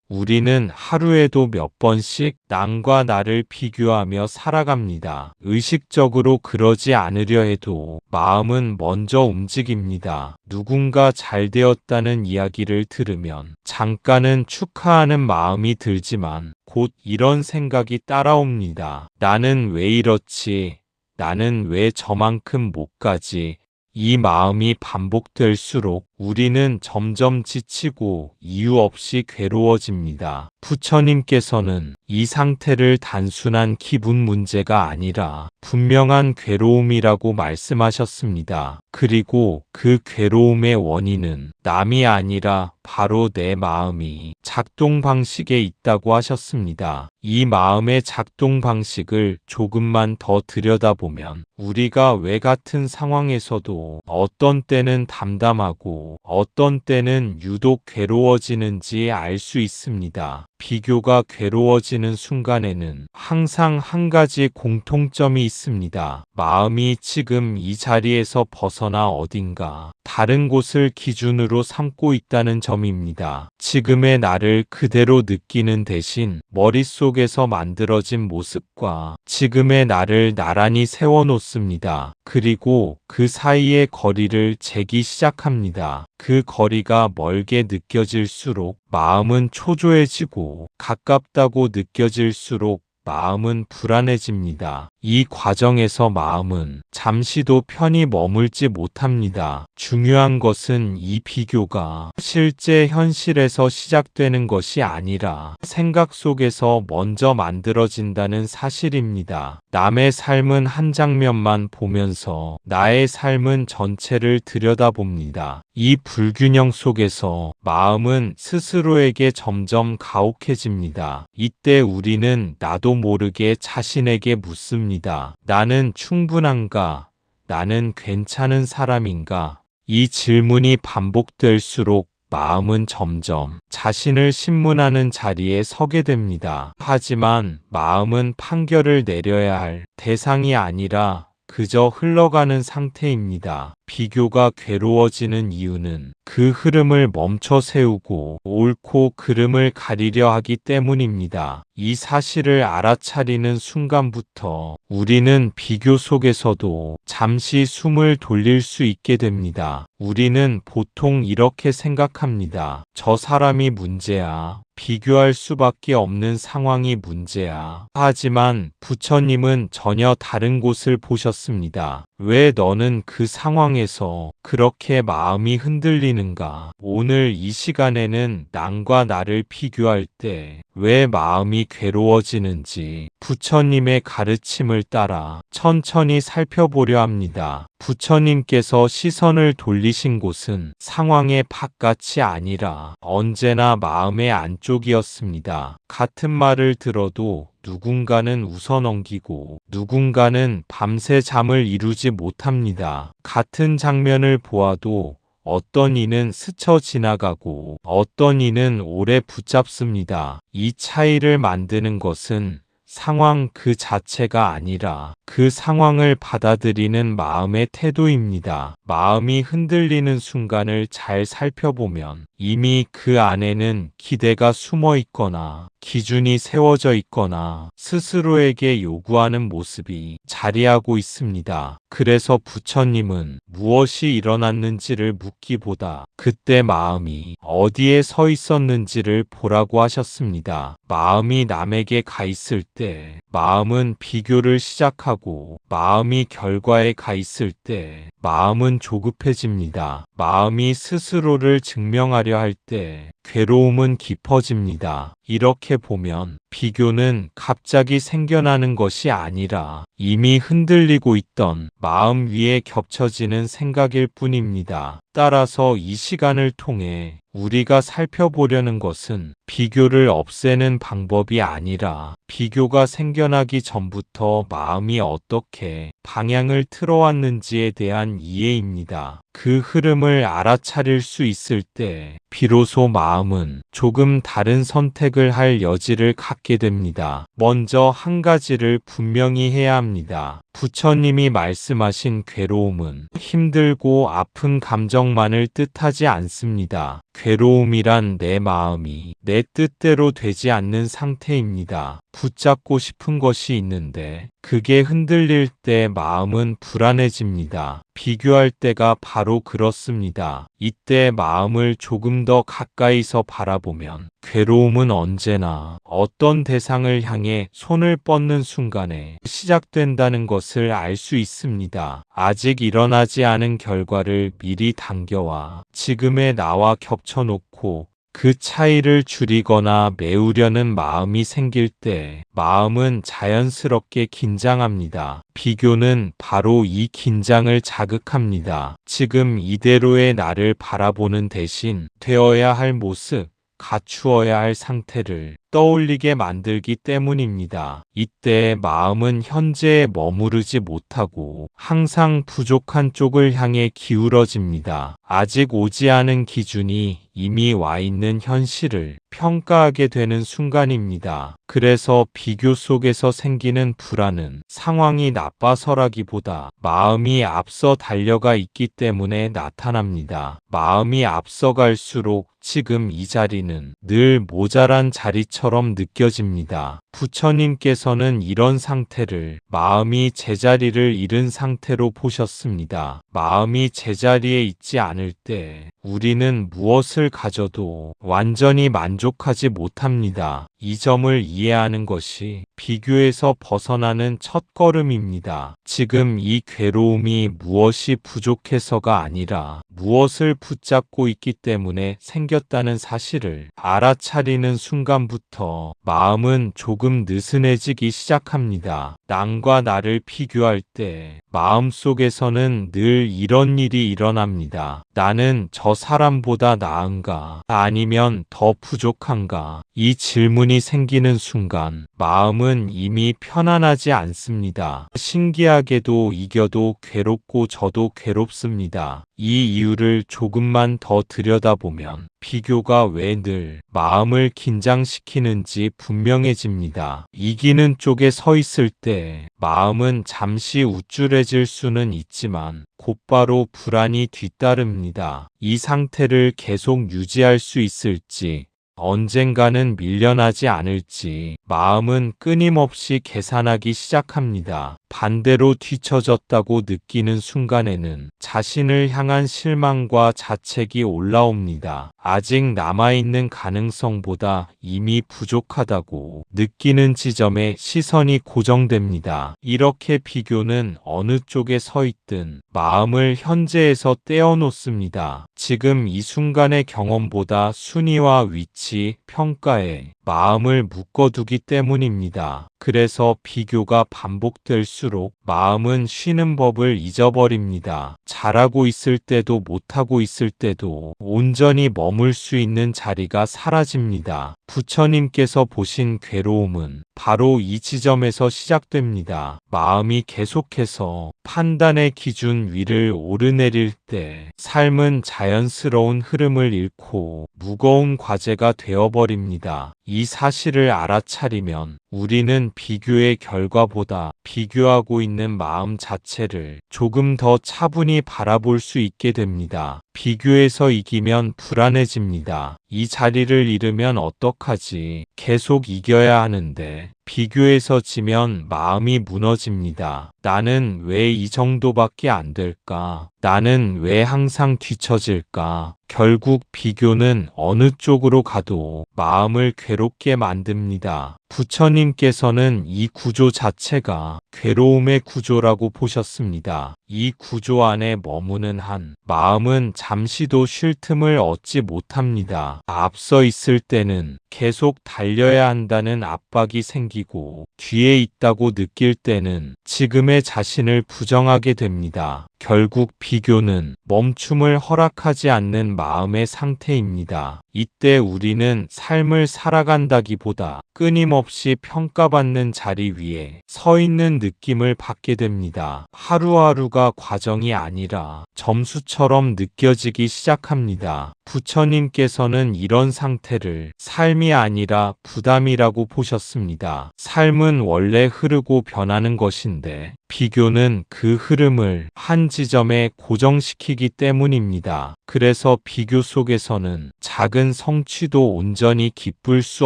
우리는 하루에도 몇 번씩 남과 나를 비교하며 살아갑니다. 의식적으로 그러지 않으려 해도 마음은 먼저 움직입니다. 누군가 잘 되었다는 이야기를 들으면 잠깐은 축하하는 마음이 들지만 곧 이런 생각이 따라옵니다. 나는 왜 이렇지? 나는 왜 저만큼 못 가지? 이 마음이 반복될수록 우리는 점점 지치고 이유 없이 괴로워집니다. 부처님께서는 이 상태를 단순한 기분 문제가 아니라 분명한 괴로움이라고 말씀하셨습니다. 그리고 그 괴로움의 원인은 남이 아니라 바로 내 마음이 작동 방식에 있다고 하셨습니다. 이 마음의 작동 방식을 조금만 더 들여다보면 우리가 왜 같은 상황에서도 어떤 때는 담담하고 어떤 때는 유독 괴로워지는지 알 수 있습니다. 비교가 괴로워지는 순간에는 항상 한 가지 공통점이 있습니다. 마음이 지금 이 자리에서 벗어나 어딘가 다른 곳을 기준으로 삼고 있다는 점입니다. 지금의 나를 그대로 느끼는 대신 머릿속에서 만들어진 모습과 지금의 나를 나란히 세워놓습니다. 그리고 그 사이의 거리를 재기 시작합니다. 그 거리가 멀게 느껴질수록 마음은 초조해지고 가깝다고 느껴질수록 마음은 불안해집니다. 이 과정에서 마음은 잠시도 편히 머물지 못합니다. 중요한 것은 이 비교가 실제 현실에서 시작되는 것이 아니라 생각 속에서 먼저 만들어진다는 사실입니다. 남의 삶은 한 장면만 보면서 나의 삶은 전체를 들여다봅니다. 이 불균형 속에서 마음은 스스로에게 점점 가혹해집니다. 이때 우리는 나도 모르게 자신에게 묻습니다. 나는 충분한가? 나는 괜찮은 사람인가? 이 질문이 반복될수록 마음은 점점 자신을 신문하는 자리에 서게 됩니다. 하지만 마음은 판결을 내려야 할 대상이 아니라 그저 흘러가는 상태입니다. 비교가 괴로워지는 이유는 그 흐름을 멈춰 세우고 옳고 그름을 가리려 하기 때문입니다. 이 사실을 알아차리는 순간부터 우리는 비교 속에서도 잠시 숨을 돌릴 수 있게 됩니다. 우리는 보통 이렇게 생각합니다. 저 사람이 문제야. 비교할 수밖에 없는 상황이 문제야. 하지만 부처님은 전혀 다른 곳을 보셨습니다. 왜 너는 그 상황에서 그렇게 마음이 흔들리는가? 오늘 이 시간에는 남과 나를 비교할 때 왜 마음이 괴로워지는지 부처님의 가르침을 따라 천천히 살펴보려 합니다. 부처님께서 시선을 돌리신 곳은 상황의 바깥이 아니라 언제나 마음의 안쪽이었습니다. 같은 말을 들어도 누군가는 웃어넘기고 누군가는 밤새 잠을 이루지 못합니다. 같은 장면을 보아도 어떤 이는 스쳐 지나가고 어떤 이는 오래 붙잡습니다. 이 차이를 만드는 것은 상황 그 자체가 아니라 그 상황을 받아들이는 마음의 태도입니다. 마음이 흔들리는 순간을 잘 살펴보면 이미 그 안에는 기대가 숨어 있거나 기준이 세워져 있거나 스스로에게 요구하는 모습이 자리하고 있습니다. 그래서 부처님은 무엇이 일어났는지를 묻기보다 그때 마음이 어디에 서 있었는지를 보라고 하셨습니다. 마음이 남에게 가 있을 때 마음은 비교를 시작하고 마음이 결과에 가 있을 때 마음은 조급해집니다. 마음이 스스로를 증명하려 할 때 괴로움은 깊어집니다. 이렇게 보면 비교는 갑자기 생겨나는 것이 아니라 이미 흔들리고 있던 마음 위에 겹쳐지는 생각일 뿐입니다. 따라서 이 시간을 통해 우리가 살펴보려는 것은 비교를 없애는 방법이 아니라 비교가 생겨나기 전부터 마음이 어떻게 방향을 틀어왔는지에 대한 이해입니다. 그 흐름을 알아차릴 수 있을 때 비로소 마음은 조금 다른 선택을 할 여지를 갖게 됩니다. 먼저 한 가지를 분명히 해야 합니다. 부처님이 말씀하신 괴로움은 힘들고 아픈 감정만을 뜻하지 않습니다. 괴로움이란 내 마음이 내 뜻대로 되지 않는 상태입니다. 붙잡고 싶은 것이 있는데 그게 흔들릴 때 마음은 불안해집니다. 비교할 때가 바로 그렇습니다. 이때 마음을 조금 더 가까이서 바라보면 괴로움은 언제나 어떤 대상을 향해 손을 뻗는 순간에 시작된다는 것을 알 수 있습니다. 아직 일어나지 않은 결과를 미리 당겨와 지금의 나와 겹쳐놓고 그 차이를 줄이거나 메우려는 마음이 생길 때 마음은 자연스럽게 긴장합니다. 비교는 바로 이 긴장을 자극합니다. 지금 이대로의 나를 바라보는 대신 되어야 할 모습, 갖추어야 할 상태를 떠올리게 만들기 때문입니다. 이때 마음은 현재에 머무르지 못하고 항상 부족한 쪽을 향해 기울어집니다. 아직 오지 않은 기준이 이미 와 있는 현실을 평가하게 되는 순간입니다. 그래서 비교 속에서 생기는 불안은 상황이 나빠서라기보다 마음이 앞서 달려가 있기 때문에 나타납니다. 마음이 앞서갈수록 지금 이 자리는 늘 모자란 자리처럼 느껴집니다. 부처님께서는 이런 상태를 마음이 제자리를 잃은 상태로 보셨습니다. 마음이 제자리에 있지 않을 때 우리는 무엇을 가져도 완전히 만족하지 못합니다. 이 점을 이해하는 것이 비교에서 벗어나는 첫걸음입니다. 지금 이 괴로움이 무엇이 부족해서가 아니라 무엇을 붙잡고 있기 때문에 생겼다는 사실을 알아차리는 순간부터 마음은 조금 느슨해지기 시작합니다. 남과 나를 비교할 때 마음속에서는 늘 이런 일이 일어납니다. 나는 저 사람보다 나은가? 아니면 더 부족한가? 이 질문이 생기는 순간 마음은 이미 편안하지 않습니다. 신기하게도 이겨도 괴롭고 저도 괴롭습니다. 이 이유를 조금만 더 들여다보면 비교가 왜 늘 마음을 긴장시키는지 분명해집니다. 이기는 쪽에 서 있을 때 마음은 잠시 우쭐해질 수는 있지만 곧바로 불안이 뒤따릅니다. 이 상태를 계속 유지할 수 있을지, 언젠가는 밀려나지 않을지 마음은 끊임없이 계산하기 시작합니다. 반대로 뒤처졌다고 느끼는 순간에는 자신을 향한 실망과 자책이 올라옵니다. 아직 남아있는 가능성보다 이미 부족하다고 느끼는 지점에 시선이 고정됩니다. 이렇게 비교는 어느 쪽에 서 있든 마음을 현재에서 떼어놓습니다. 지금 이 순간의 경험보다 순위와 위치, 평가에 마음을 묶어두기 때문입니다. 그래서 비교가 반복될수록 마음은 쉬는 법을 잊어버립니다. 잘하고 있을 때도 못하고 있을 때도 온전히 머물 수 있는 자리가 사라집니다. 부처님께서 보신 괴로움은 바로 이 지점에서 시작됩니다. 마음이 계속해서 판단의 기준 위를 오르내릴 때 삶은 자연스러운 흐름을 잃고 무거운 과제가 되어버립니다. 이 사실을 알아차리면 우리는 비교의 결과보다 비교하고 있는 마음 자체를 조금 더 차분히 바라볼 수 있게 됩니다. 비교에서 이기면 불안해집니다. 이 자리를 잃으면 어떡하지? 계속 이겨야 하는데 비교에서 지면 마음이 무너집니다. 나는 왜 이 정도밖에 안 될까? 나는 왜 항상 뒤처질까? 결국 비교는 어느 쪽으로 가도 마음을 괴롭게 만듭니다. 부처님께서는 이 구조 자체가 괴로움의 구조라고 보셨습니다. 이 구조 안에 머무는 한 마음은 잠시도 쉴 틈을 얻지 못합니다. 앞서 있을 때는 계속 달려야 한다는 압박이 생기고 뒤에 있다고 느낄 때는 지금의 자신을 부정하게 됩니다. 결국 비교는 멈춤을 허락하지 않는 마음의 상태입니다. 이때 우리는 삶을 살아간다기보다 끊임없이 평가받는 자리 위에 서 있는 느낌을 받게 됩니다. 하루하루가 과정이 아니라 점수처럼 느껴지기 시작합니다. 부처님께서는 이런 상태를 삶이 아니라 부담이라고 보셨습니다. 삶은 원래 흐르고 변하는 것인데 비교는 그 흐름을 한 어떤 지점에 고정시키기 때문입니다. 그래서 비교 속에서는 작은 성취도 온전히 기쁠 수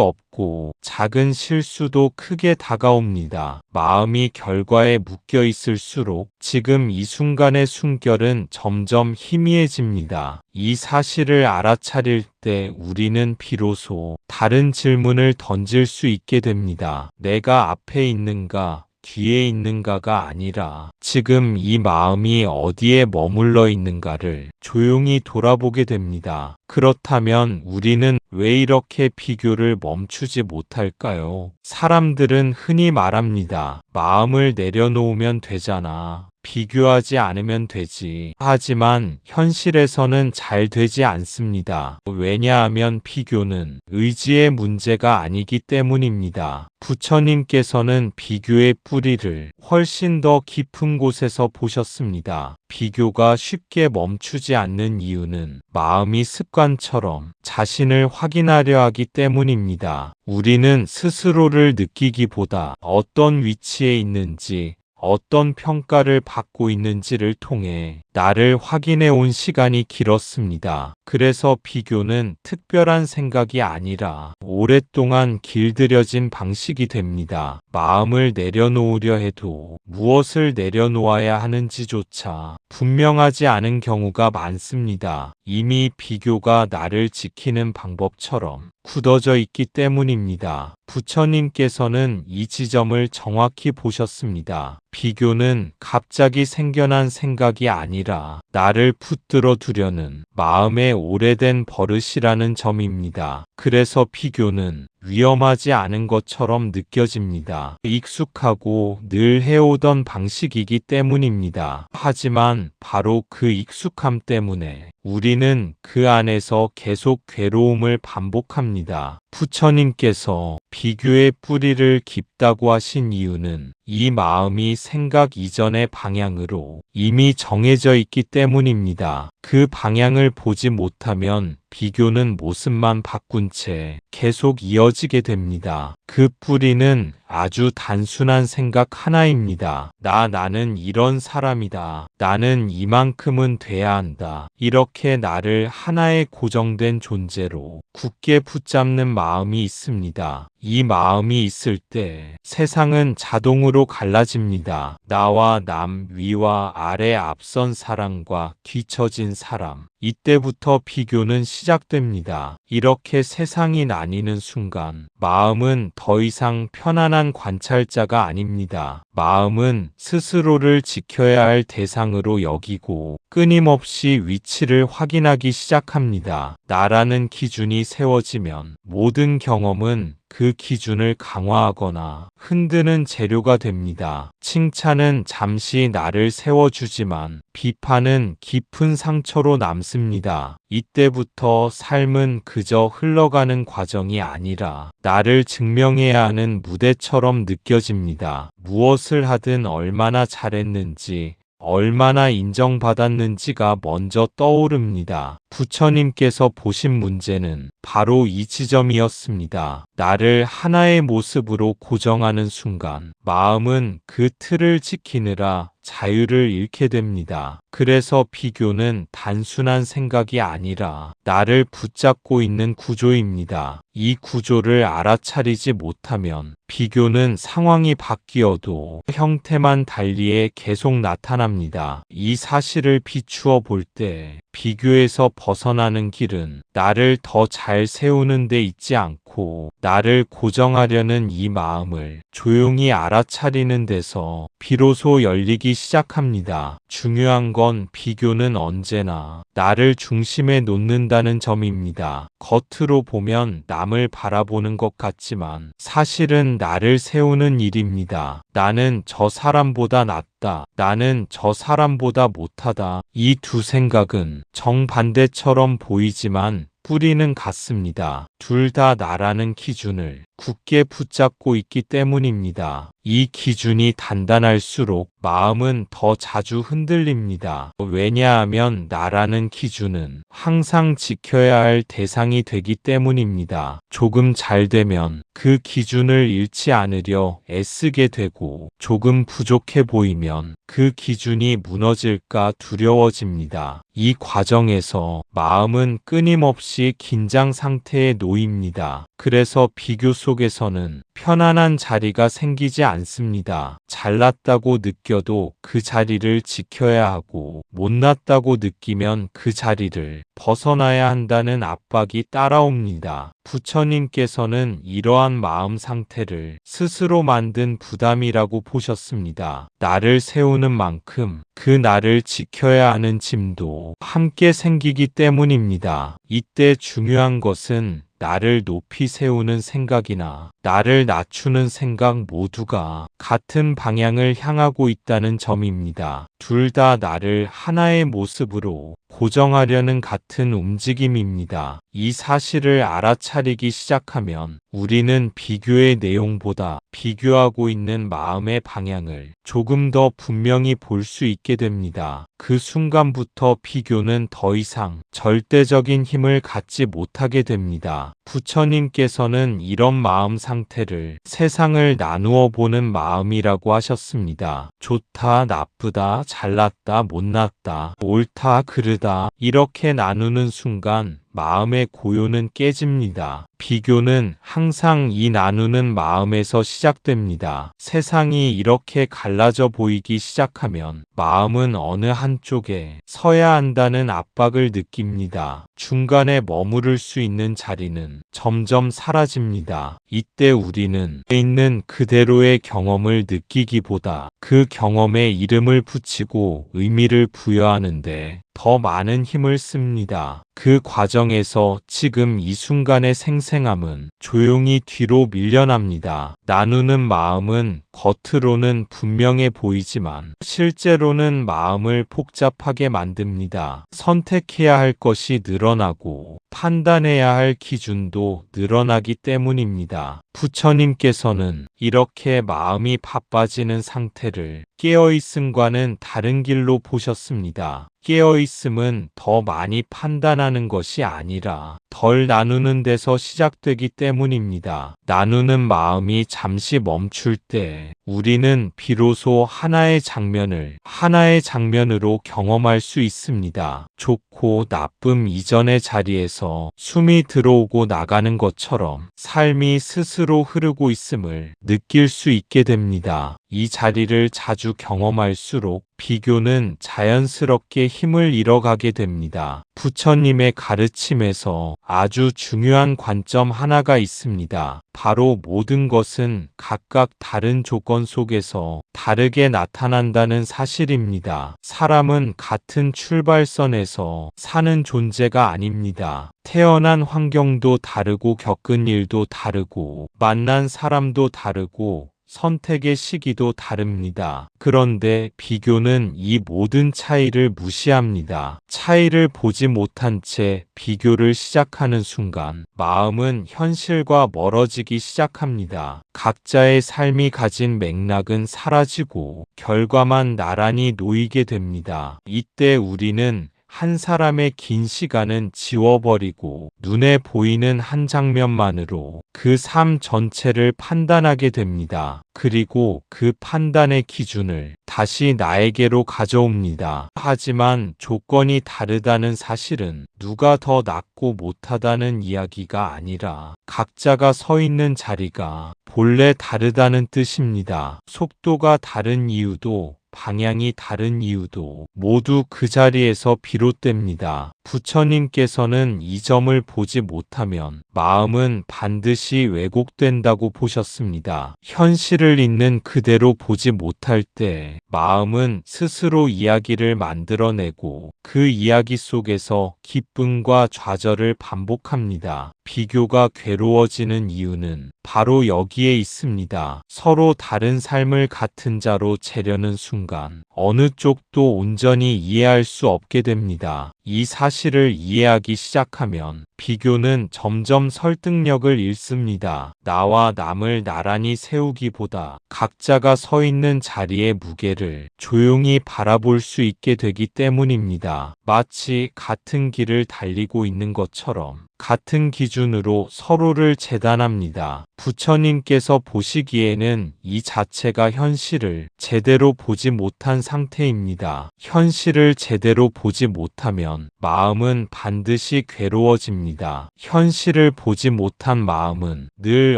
없고 작은 실수도 크게 다가옵니다. 마음이 결과에 묶여 있을수록 지금 이 순간의 숨결은 점점 희미해집니다. 이 사실을 알아차릴 때 우리는 비로소 다른 질문을 던질 수 있게 됩니다. 내가 앞에 있는가? 뒤에 있는가가 아니라 지금 이 마음이 어디에 머물러 있는가를 조용히 돌아보게 됩니다. 그렇다면 우리는 왜 이렇게 비교를 멈추지 못할까요? 사람들은 흔히 말합니다. 마음을 내려놓으면 되잖아. 비교하지 않으면 되지. 하지만 현실에서는 잘 되지 않습니다. 왜냐하면 비교는 의지의 문제가 아니기 때문입니다. 부처님께서는 비교의 뿌리를 훨씬 더 깊은 곳에서 보셨습니다. 비교가 쉽게 멈추지 않는 이유는 마음이 습관처럼 자신을 확인하려 하기 때문입니다. 우리는 스스로를 느끼기보다 어떤 위치에 있는지, 어떤 평가를 받고 있는지를 통해 나를 확인해 온 시간이 길었습니다. 그래서 비교는 특별한 생각이 아니라 오랫동안 길들여진 방식이 됩니다. 마음을 내려놓으려 해도 무엇을 내려놓아야 하는지조차 분명하지 않은 경우가 많습니다. 이미 비교가 나를 지키는 방법처럼 굳어져 있기 때문입니다. 부처님께서는 이 지점을 정확히 보셨습니다. 비교는 갑자기 생겨난 생각이 아니라 나를 붙들어 두려는 마음의 오래된 버릇이라는 점입니다. 그래서 비교는 위험하지 않은 것처럼 느껴집니다. 익숙하고 늘 해오던 방식이기 때문입니다. 하지만 바로 그 익숙함 때문에 우리는 그 안에서 계속 괴로움을 반복합니다. 부처님께서 비교의 뿌리를 깊다고 하신 이유는 이 마음이 생각 이전의 방향으로 이미 정해져 있기 때문입니다. 그 방향을 보지 못하면 비교는 모습만 바꾼 채 계속 이어지게 됩니다. 그 뿌리는 아주 단순한 생각 하나입니다. 나는 이런 사람이다. 나는 이만큼은 돼야 한다. 이렇게 나를 하나의 고정된 존재로 굳게 붙잡는 마음이 있습니다. 이 마음이 있을 때 세상은 자동으로 갈라집니다. 나와 남, 위와 아래, 앞선 사람과 뒤처진 사람. 이때부터 비교는 시작됩니다. 이렇게 세상이 나뉘는 순간 마음은 더 이상 편안한 관찰자가 아닙니다. 마음은 스스로를 지켜야 할 대상으로 여기고 끊임없이 위치를 확인하기 시작합니다. 나라는 기준이 세워지면 모든 경험은 그 기준을 강화하거나 흔드는 재료가 됩니다. 칭찬은 잠시 나를 세워주지만 비판은 깊은 상처로 남습니다. 이때부터 삶은 그저 흘러가는 과정이 아니라 나를 증명해야 하는 무대처럼 느껴집니다. 무엇을 하든 얼마나 잘했는지, 얼마나 인정받았는지가 먼저 떠오릅니다. 부처님께서 보신 문제는 바로 이 지점이었습니다. 나를 하나의 모습으로 고정하는 순간 마음은 그 틀을 지키느라 자유를 잃게 됩니다. 그래서 비교는 단순한 생각이 아니라 나를 붙잡고 있는 구조입니다. 이 구조를 알아차리지 못하면 비교는 상황이 바뀌어도 형태만 달리에 계속 나타납니다. 이 사실을 비추어 볼 때 비교에서 벗어나는 길은 나를 더 잘 세우는 데 있지 않고 나를 고정하려는 이 마음을 조용히 알아차리는 데서 비로소 열리기 시작합니다. 중요한 건 비교는 언제나 나를 중심에 놓는다는 점입니다. 겉으로 보면 남을 바라보는 것 같지만 사실은 나를 세우는 일입니다. 나는 저 사람보다 낫다. 나는 저 사람보다 못하다. 이 두 생각은 정반대처럼 보이지만 뿌리는 같습니다. 둘 다 나라는 기준을 굳게 붙잡고 있기 때문입니다. 이 기준이 단단할수록 마음은 더 자주 흔들립니다. 왜냐하면 나라는 기준은 항상 지켜야 할 대상이 되기 때문입니다. 조금 잘 되면 그 기준을 잃지 않으려 애쓰게 되고 조금 부족해 보이면 그 기준이 무너질까 두려워집니다. 이 과정에서 마음은 끊임없이 긴장 상태에 놓입니다. 그래서 비교 속에서는 편안한 자리가 생기지 않습니다. 잘났다고 느껴도 그 자리를 지켜야 하고 못났다고 느끼면 그 자리를 벗어나야 한다는 압박이 따라옵니다. 부처님께서는 이러한 마음 상태를 스스로 만든 부담이라고 보셨습니다. 나를 세우는 만큼 그 나를 지켜야 하는 짐도 함께 생기기 때문입니다. 이때 중요한 것은 나를 높이 세우는 생각이나 나를 낮추는 생각 모두가 같은 방향을 향하고 있다는 점입니다. 둘 다 나를 하나의 모습으로 고정하려는 같은 움직임입니다. 이 사실을 알아차리기 시작하면 우리는 비교의 내용보다 비교하고 있는 마음의 방향을 조금 더 분명히 볼 수 있게 됩니다. 그 순간부터 비교는 더 이상 절대적인 힘을 갖지 못하게 됩니다. 부처님께서는 이런 마음 상태를 세상을 나누어 보는 마음이라고 하셨습니다. 좋다, 나쁘다, 잘났다, 못났다, 옳다, 그르다 이렇게 나누는 순간 마음의 고요는 깨집니다. 비교는 항상 이 나누는 마음에서 시작됩니다. 세상이 이렇게 갈라져 보이기 시작하면 마음은 어느 한쪽에 서야 한다는 압박을 느낍니다. 중간에 머무를 수 있는 자리는 점점 사라집니다. 이때 우리는 있는 그대로의 경험을 느끼기보다 그 경험에 이름을 붙이고 의미를 부여하는데 더 많은 힘을 씁니다. 그 과정에서 지금 이 순간의 생생함은 조용히 뒤로 밀려납니다. 나누는 마음은 겉으로는 분명해 보이지만 실제로는 마음을 복잡하게 만듭니다. 선택해야 할 것이 늘어나고 판단해야 할 기준도 늘어나기 때문입니다. 부처님께서는 이렇게 마음이 바빠지는 상태를 깨어있음과는 다른 길로 보셨습니다. 깨어있음은 더 많이 판단하는 것이 아니라 덜 나누는 데서 시작되기 때문입니다. 나누는 마음이 잠시 멈출 때 우리는 비로소 하나의 장면으로 경험할 수 있습니다. 좋고 나쁨 이전의 자리에서 숨이 들어오고 나가는 것처럼 삶이 스스로 흐르고 있음을 느낄 수 있게 됩니다. 이 자리를 자주 경험할수록 비교는 자연스럽게 힘을 잃어가게 됩니다. 부처님의 가르침에서 아주 중요한 관점 하나가 있습니다. 바로 모든 것은 각각 다른 조건 속에서 다르게 나타난다는 사실입니다. 사람은 같은 출발선에서 사는 존재가 아닙니다. 태어난 환경도 다르고 겪은 일도 다르고 만난 사람도 다르고 선택의 시기도 다릅니다. 그런데 비교는 이 모든 차이를 무시합니다. 차이를 보지 못한 채 비교를 시작하는 순간 마음은 현실과 멀어지기 시작합니다. 각자의 삶이 가진 맥락은 사라지고 결과만 나란히 놓이게 됩니다. 이때 우리는 한 사람의 긴 시간은 지워버리고 눈에 보이는 한 장면만으로 그 삶 전체를 판단하게 됩니다. 그리고 그 판단의 기준을 다시 나에게로 가져옵니다. 하지만 조건이 다르다는 사실은 누가 더 낫고 못하다는 이야기가 아니라 각자가 서 있는 자리가 본래 다르다는 뜻입니다. 속도가 다른 이유도 방향이 다른 이유도 모두 그 자리에서 비롯됩니다. 부처님께서는 이 점을 보지 못하면 마음은 반드시 왜곡된다고 보셨습니다. 현실을 있는 그대로 보지 못할 때 마음은 스스로 이야기를 만들어내고 그 이야기 속에서 기쁨과 좌절을 반복합니다. 비교가 괴로워지는 이유는 바로 여기에 있습니다. 서로 다른 삶을 같은 자로 재려는 순간 어느 쪽도 온전히 이해할 수 없게 됩니다. 이 사실을 이해하기 시작하면 비교는 점점 설득력을 잃습니다. 나와 남을 나란히 세우기보다 각자가 서 있는 자리의 무게를 조용히 바라볼 수 있게 되기 때문입니다. 마치 같은 길을 달리고 있는 것처럼 같은 기준으로 서로를 재단합니다. 부처님께서 보시기에는 이 자체가 현실을 제대로 보지 못한 상태입니다. 현실을 제대로 보지 못하면 마음은 반드시 괴로워집니다. 현실을 보지 못한 마음은 늘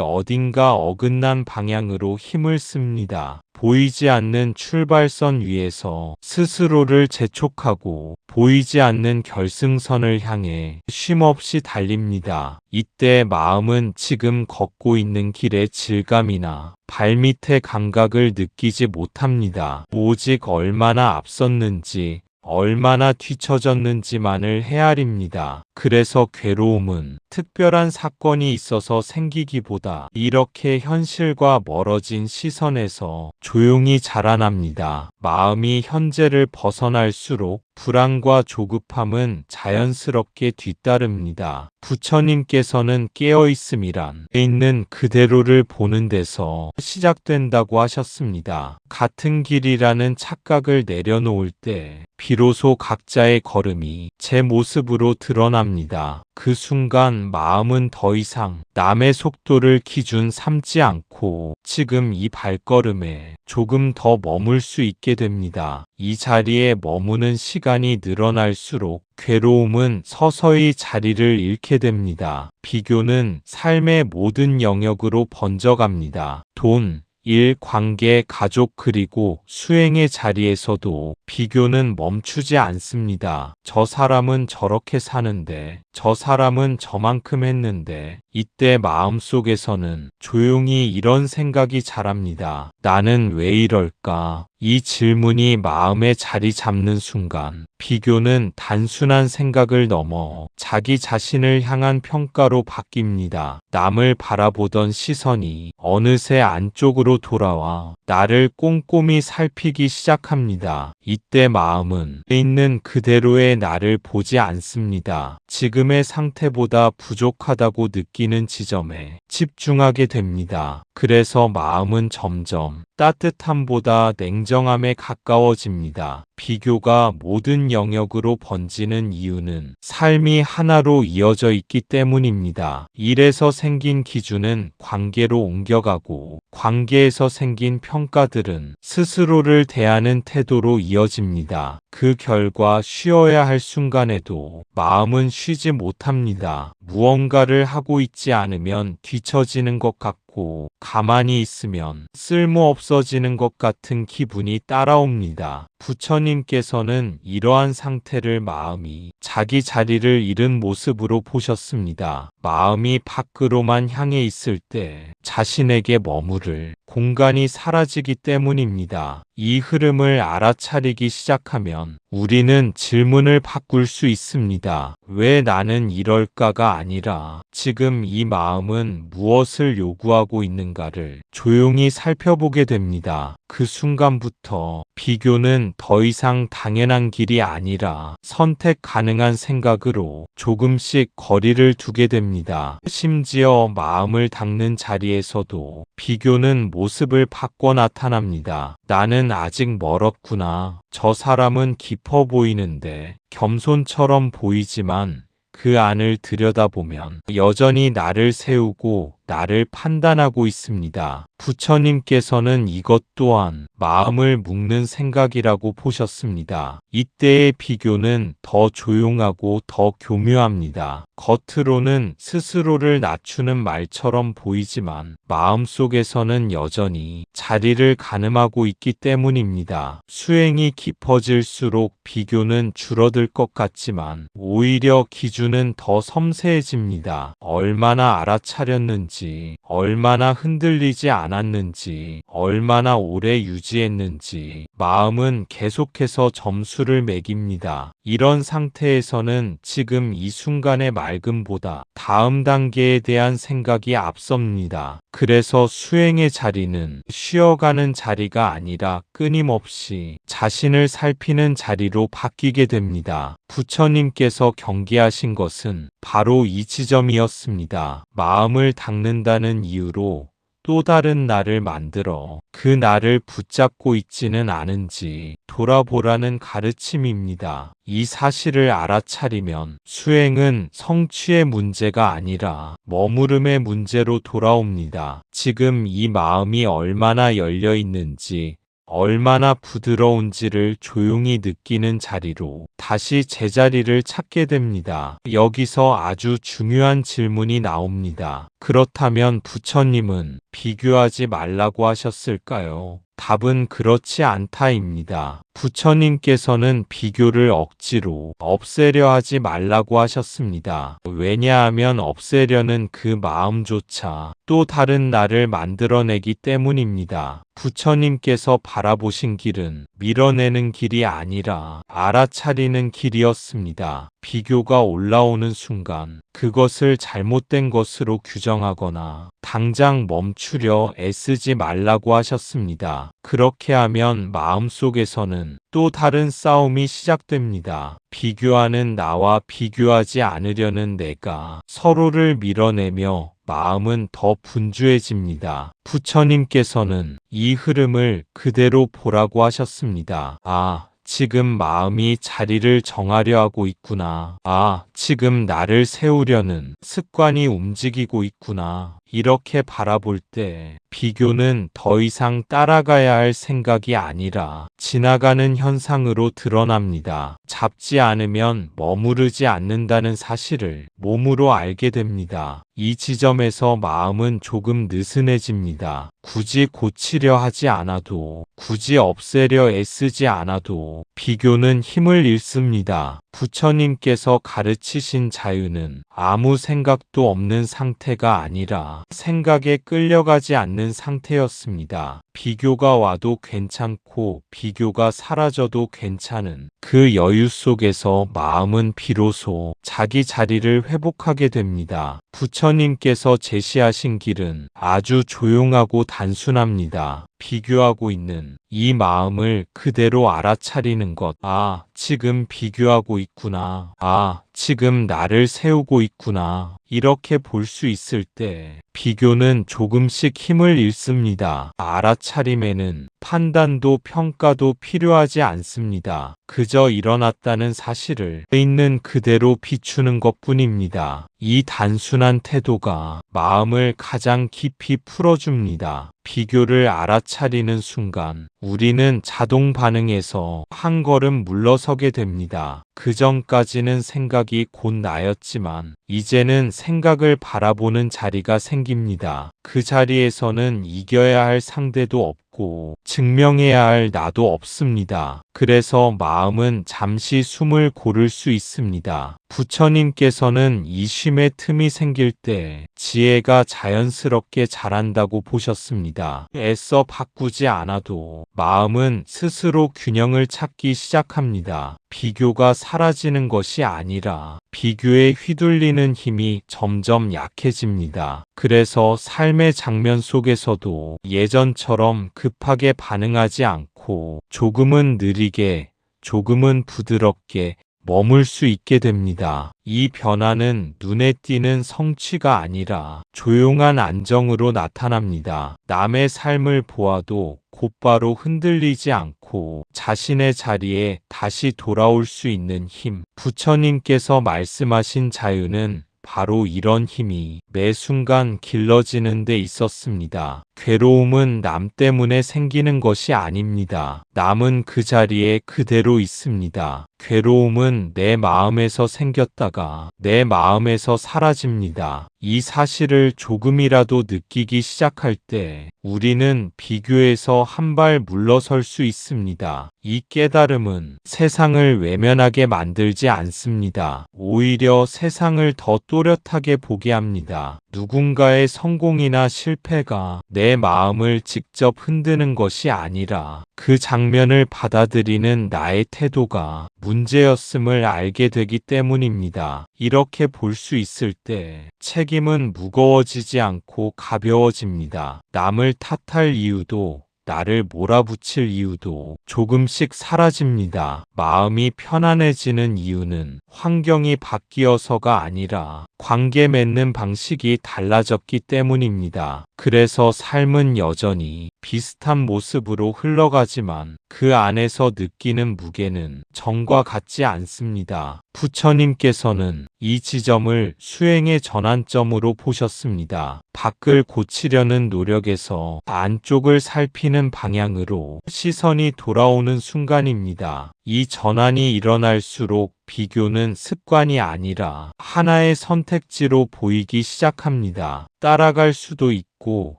어딘가 어긋난 방향으로 힘을 씁니다. 보이지 않는 출발선 위에서 스스로를 재촉하고 보이지 않는 결승선을 향해 쉼없이 달립니다. 이때 마음은 지금 걷고 있는 길의 질감이나 발밑의 감각을 느끼지 못합니다. 오직 얼마나 앞섰는지, 얼마나 뒤처졌는지만을 헤아립니다. 그래서 괴로움은 특별한 사건이 있어서 생기기보다 이렇게 현실과 멀어진 시선에서 조용히 자라납니다. 마음이 현재를 벗어날수록 불안과 조급함은 자연스럽게 뒤따릅니다. 부처님께서는 깨어있음이란 있는 그대로를 보는 데서 시작된다고 하셨습니다. 같은 길이라는 착각을 내려놓을 때 비로소 각자의 걸음이 제 모습으로 드러납니다. 그 순간 마음은 더 이상 남의 속도를 기준 삼지 않고 지금 이 발걸음에 조금 더 머물 수 있게 됩니다. 이 자리에 머무는 시간이 늘어날수록 괴로움은 서서히 자리를 잃게 됩니다. 비교는 삶의 모든 영역으로 번져갑니다. 돈, 일, 관계, 가족 그리고 수행의 자리에서도 비교는 멈추지 않습니다. 저 사람은 저렇게 사는데, 저 사람은 저만큼 했는데, 이때 마음속에서는 조용히 이런 생각이 자랍니다. 나는 왜 이럴까? 이 질문이 마음에 자리 잡는 순간 비교는 단순한 생각을 넘어 자기 자신을 향한 평가로 바뀝니다. 남을 바라보던 시선이 어느새 안쪽으로 돌아와 나를 꼼꼼히 살피기 시작합니다. 이때 마음은 있는 그대로의 나를 보지 않습니다. 지금의 상태보다 부족하다고 느끼는 지점에 집중하게 됩니다. 그래서 마음은 점점 따뜻함보다 냉정함에 가까워집니다. 비교가 모든 영역으로 번지는 이유는 삶이 하나로 이어져 있기 때문입니다. 일에서 생긴 기준은 관계로 옮겨가고 관계에서 생긴 평가들은 스스로를 대하는 태도로 이어집니다. 그 결과 쉬어야 할 순간에도 마음은 쉬지 못합니다. 무언가를 하고 있지 않으면 뒤처지는 것 같고 가만히 있으면 쓸모없어지는 것 같은 기분이 따라옵니다. 부처님께서는 이러한 상태를 마음이 자기 자리를 잃은 모습으로 보셨습니다. 마음이 밖으로만 향해 있을 때 자신에게 머무를 공간이 사라지기 때문입니다. 이 흐름을 알아차리기 시작하면 우리는 질문을 바꿀 수 있습니다. 왜 나는 이럴까가 아니라 지금 이 마음은 무엇을 요구하고 있는가를 조용히 살펴보게 됩니다. 그 순간부터 비교는 더 이상 당연한 길이 아니라 선택 가능한 생각으로 조금씩 거리를 두게 됩니다. 심지어 마음을 닦는 자리에서도 비교는 모습을 바꿔 나타납니다. 나는 아직 멀었구나. 저 사람은 깊어 보이는데 겸손처럼 보이지만 그 안을 들여다보면 여전히 나를 세우고 나를 판단하고 있습니다. 부처님께서는 이것 또한 마음을 묶는 생각이라고 보셨습니다. 이때의 비교는 더 조용하고 더 교묘합니다. 겉으로는 스스로를 낮추는 말처럼 보이지만 마음속에서는 여전히 자리를 가늠하고 있기 때문입니다. 수행이 깊어질수록 비교는 줄어들 것 같지만 오히려 기준은 더 섬세해집니다. 얼마나 알아차렸는지, 얼마나 흔들리지 않았는지, 얼마나 오래 유지했는지 마음은 계속해서 점수를 매깁니다. 이런 상태에서는 지금 이 순간의 맑음보다 다음 단계에 대한 생각이 앞섭니다. 그래서 수행의 자리는 쉬어가는 자리가 아니라 끊임없이 자신을 살피는 자리로 바뀌게 됩니다. 부처님께서 경계하신 것은 바로 이 지점이었습니다. 마음을 닦는다는 이유로 또 다른 나를 만들어 그 나를 붙잡고 있지는 않은지 돌아보라는 가르침입니다. 이 사실을 알아차리면 수행은 성취의 문제가 아니라 머무름의 문제로 돌아옵니다. 지금 이 마음이 얼마나 열려 있는지, 얼마나 부드러운지를 조용히 느끼는 자리로 다시 제자리를 찾게 됩니다. 여기서 아주 중요한 질문이 나옵니다. 그렇다면 부처님은 비교하지 말라고 하셨을까요? 답은 그렇지 않다입니다. 부처님께서는 비교를 억지로 없애려 하지 말라고 하셨습니다. 왜냐하면 없애려는 그 마음조차 또 다른 나를 만들어내기 때문입니다. 부처님께서 바라보신 길은 밀어내는 길이 아니라 알아차리는 길이었습니다. 비교가 올라오는 순간 그것을 잘못된 것으로 규정하거나 당장 멈추려 애쓰지 말라고 하셨습니다. 그렇게 하면 마음속에서는 또 다른 싸움이 시작됩니다. 비교하는 나와 비교하지 않으려는 내가 서로를 밀어내며 마음은 더 분주해집니다. 부처님께서는 이 흐름을 그대로 보라고 하셨습니다. 아, 지금 마음이 자리를 정하려 하고 있구나. 아, 지금 나를 세우려는 습관이 움직이고 있구나. 이렇게 바라볼 때 비교는 더 이상 따라가야 할 생각이 아니라 지나가는 현상으로 드러납니다. 잡지 않으면 머무르지 않는다는 사실을 몸으로 알게 됩니다. 이 지점에서 마음은 조금 느슨해집니다. 굳이 고치려 하지 않아도, 굳이 없애려 애쓰지 않아도 비교는 힘을 잃습니다. 부처님께서 가르치신 자유는 아무 생각도 없는 상태가 아니라 생각에 끌려가지 않는 상태였습니다. 비교가 와도 괜찮고 비교가 사라져도 괜찮은 그 여유 속에서 마음은 비로소 자기 자리를 회복하게 됩니다. 부처님께서 제시하신 길은 아주 조용하고 단순합니다. 비교하고 있는 이 마음을 그대로 알아차리는 것. 아, 지금 비교하고 있구나. 아, 지금 나를 세우고 있구나. 이렇게 볼 수 있을 때 비교는 조금씩 힘을 잃습니다. 알아차림에는 판단도 평가도 필요하지 않습니다. 그저 일어났다는 사실을 있는 그대로 비추는 것뿐입니다. 이 단순한 태도가 마음을 가장 깊이 풀어줍니다. 비교를 알아차리는 순간 우리는 자동 반응에서 한 걸음 물러서게 됩니다. 그 전까지는 생각이 곧 나였지만 이제는 생각을 바라보는 자리가 생깁니다. 그 자리에서는 이겨야 할 상대도 없고 증명해야 할 나도 없습니다. 그래서 마음은 잠시 숨을 고를 수 있습니다. 부처님께서는 이 쉼의 틈이 생길 때 지혜가 자연스럽게 자란다고 보셨습니다. 애써 바꾸지 않아도 마음은 스스로 균형을 찾기 시작합니다. 비교가 사라지는 것이 아니라 비교에 휘둘리는 힘이 점점 약해집니다. 그래서 삶의 장면 속에서도 예전처럼 급하게 반응하지 않고 조금은 느리게, 조금은 부드럽게 머물 수 있게 됩니다. 이 변화는 눈에 띄는 성취가 아니라 조용한 안정으로 나타납니다. 남의 삶을 보아도 곧바로 흔들리지 않고 자신의 자리에 다시 돌아올 수 있는 힘. 부처님께서 말씀하신 자유는 바로 이런 힘이 매 순간 길러지는 데 있었습니다. 괴로움은 남 때문에 생기는 것이 아닙니다. 남은 그 자리에 그대로 있습니다. 괴로움은 내 마음에서 생겼다가 내 마음에서 사라집니다. 이 사실을 조금이라도 느끼기 시작할 때 우리는 비교에서 한 발 물러설 수 있습니다. 이 깨달음은 세상을 외면하게 만들지 않습니다. 오히려 세상을 더 또렷하게 보게 합니다. 누군가의 성공이나 실패가 내 마음을 직접 흔드는 것이 아니라 그 장면을 받아들이는 나의 태도가 문제였음을 알게 되기 때문입니다. 이렇게 볼 수 있을 때 책임은 무거워지지 않고 가벼워집니다. 남을 탓할 이유도 나를 몰아붙일 이유도 조금씩 사라집니다. 마음이 편안해지는 이유는 환경이 바뀌어서가 아니라 관계 맺는 방식이 달라졌기 때문입니다. 그래서 삶은 여전히 비슷한 모습으로 흘러가지만 그 안에서 느끼는 무게는 전과 같지 않습니다. 부처님께서는 이 지점을 수행의 전환점으로 보셨습니다. 밖을 고치려는 노력에서 안쪽을 살피는 방향으로 시선이 돌아오는 순간입니다. 이 전환이 일어날수록 비교는 습관이 아니라 하나의 선택지로 보이기 시작합니다. 따라갈 수도 있고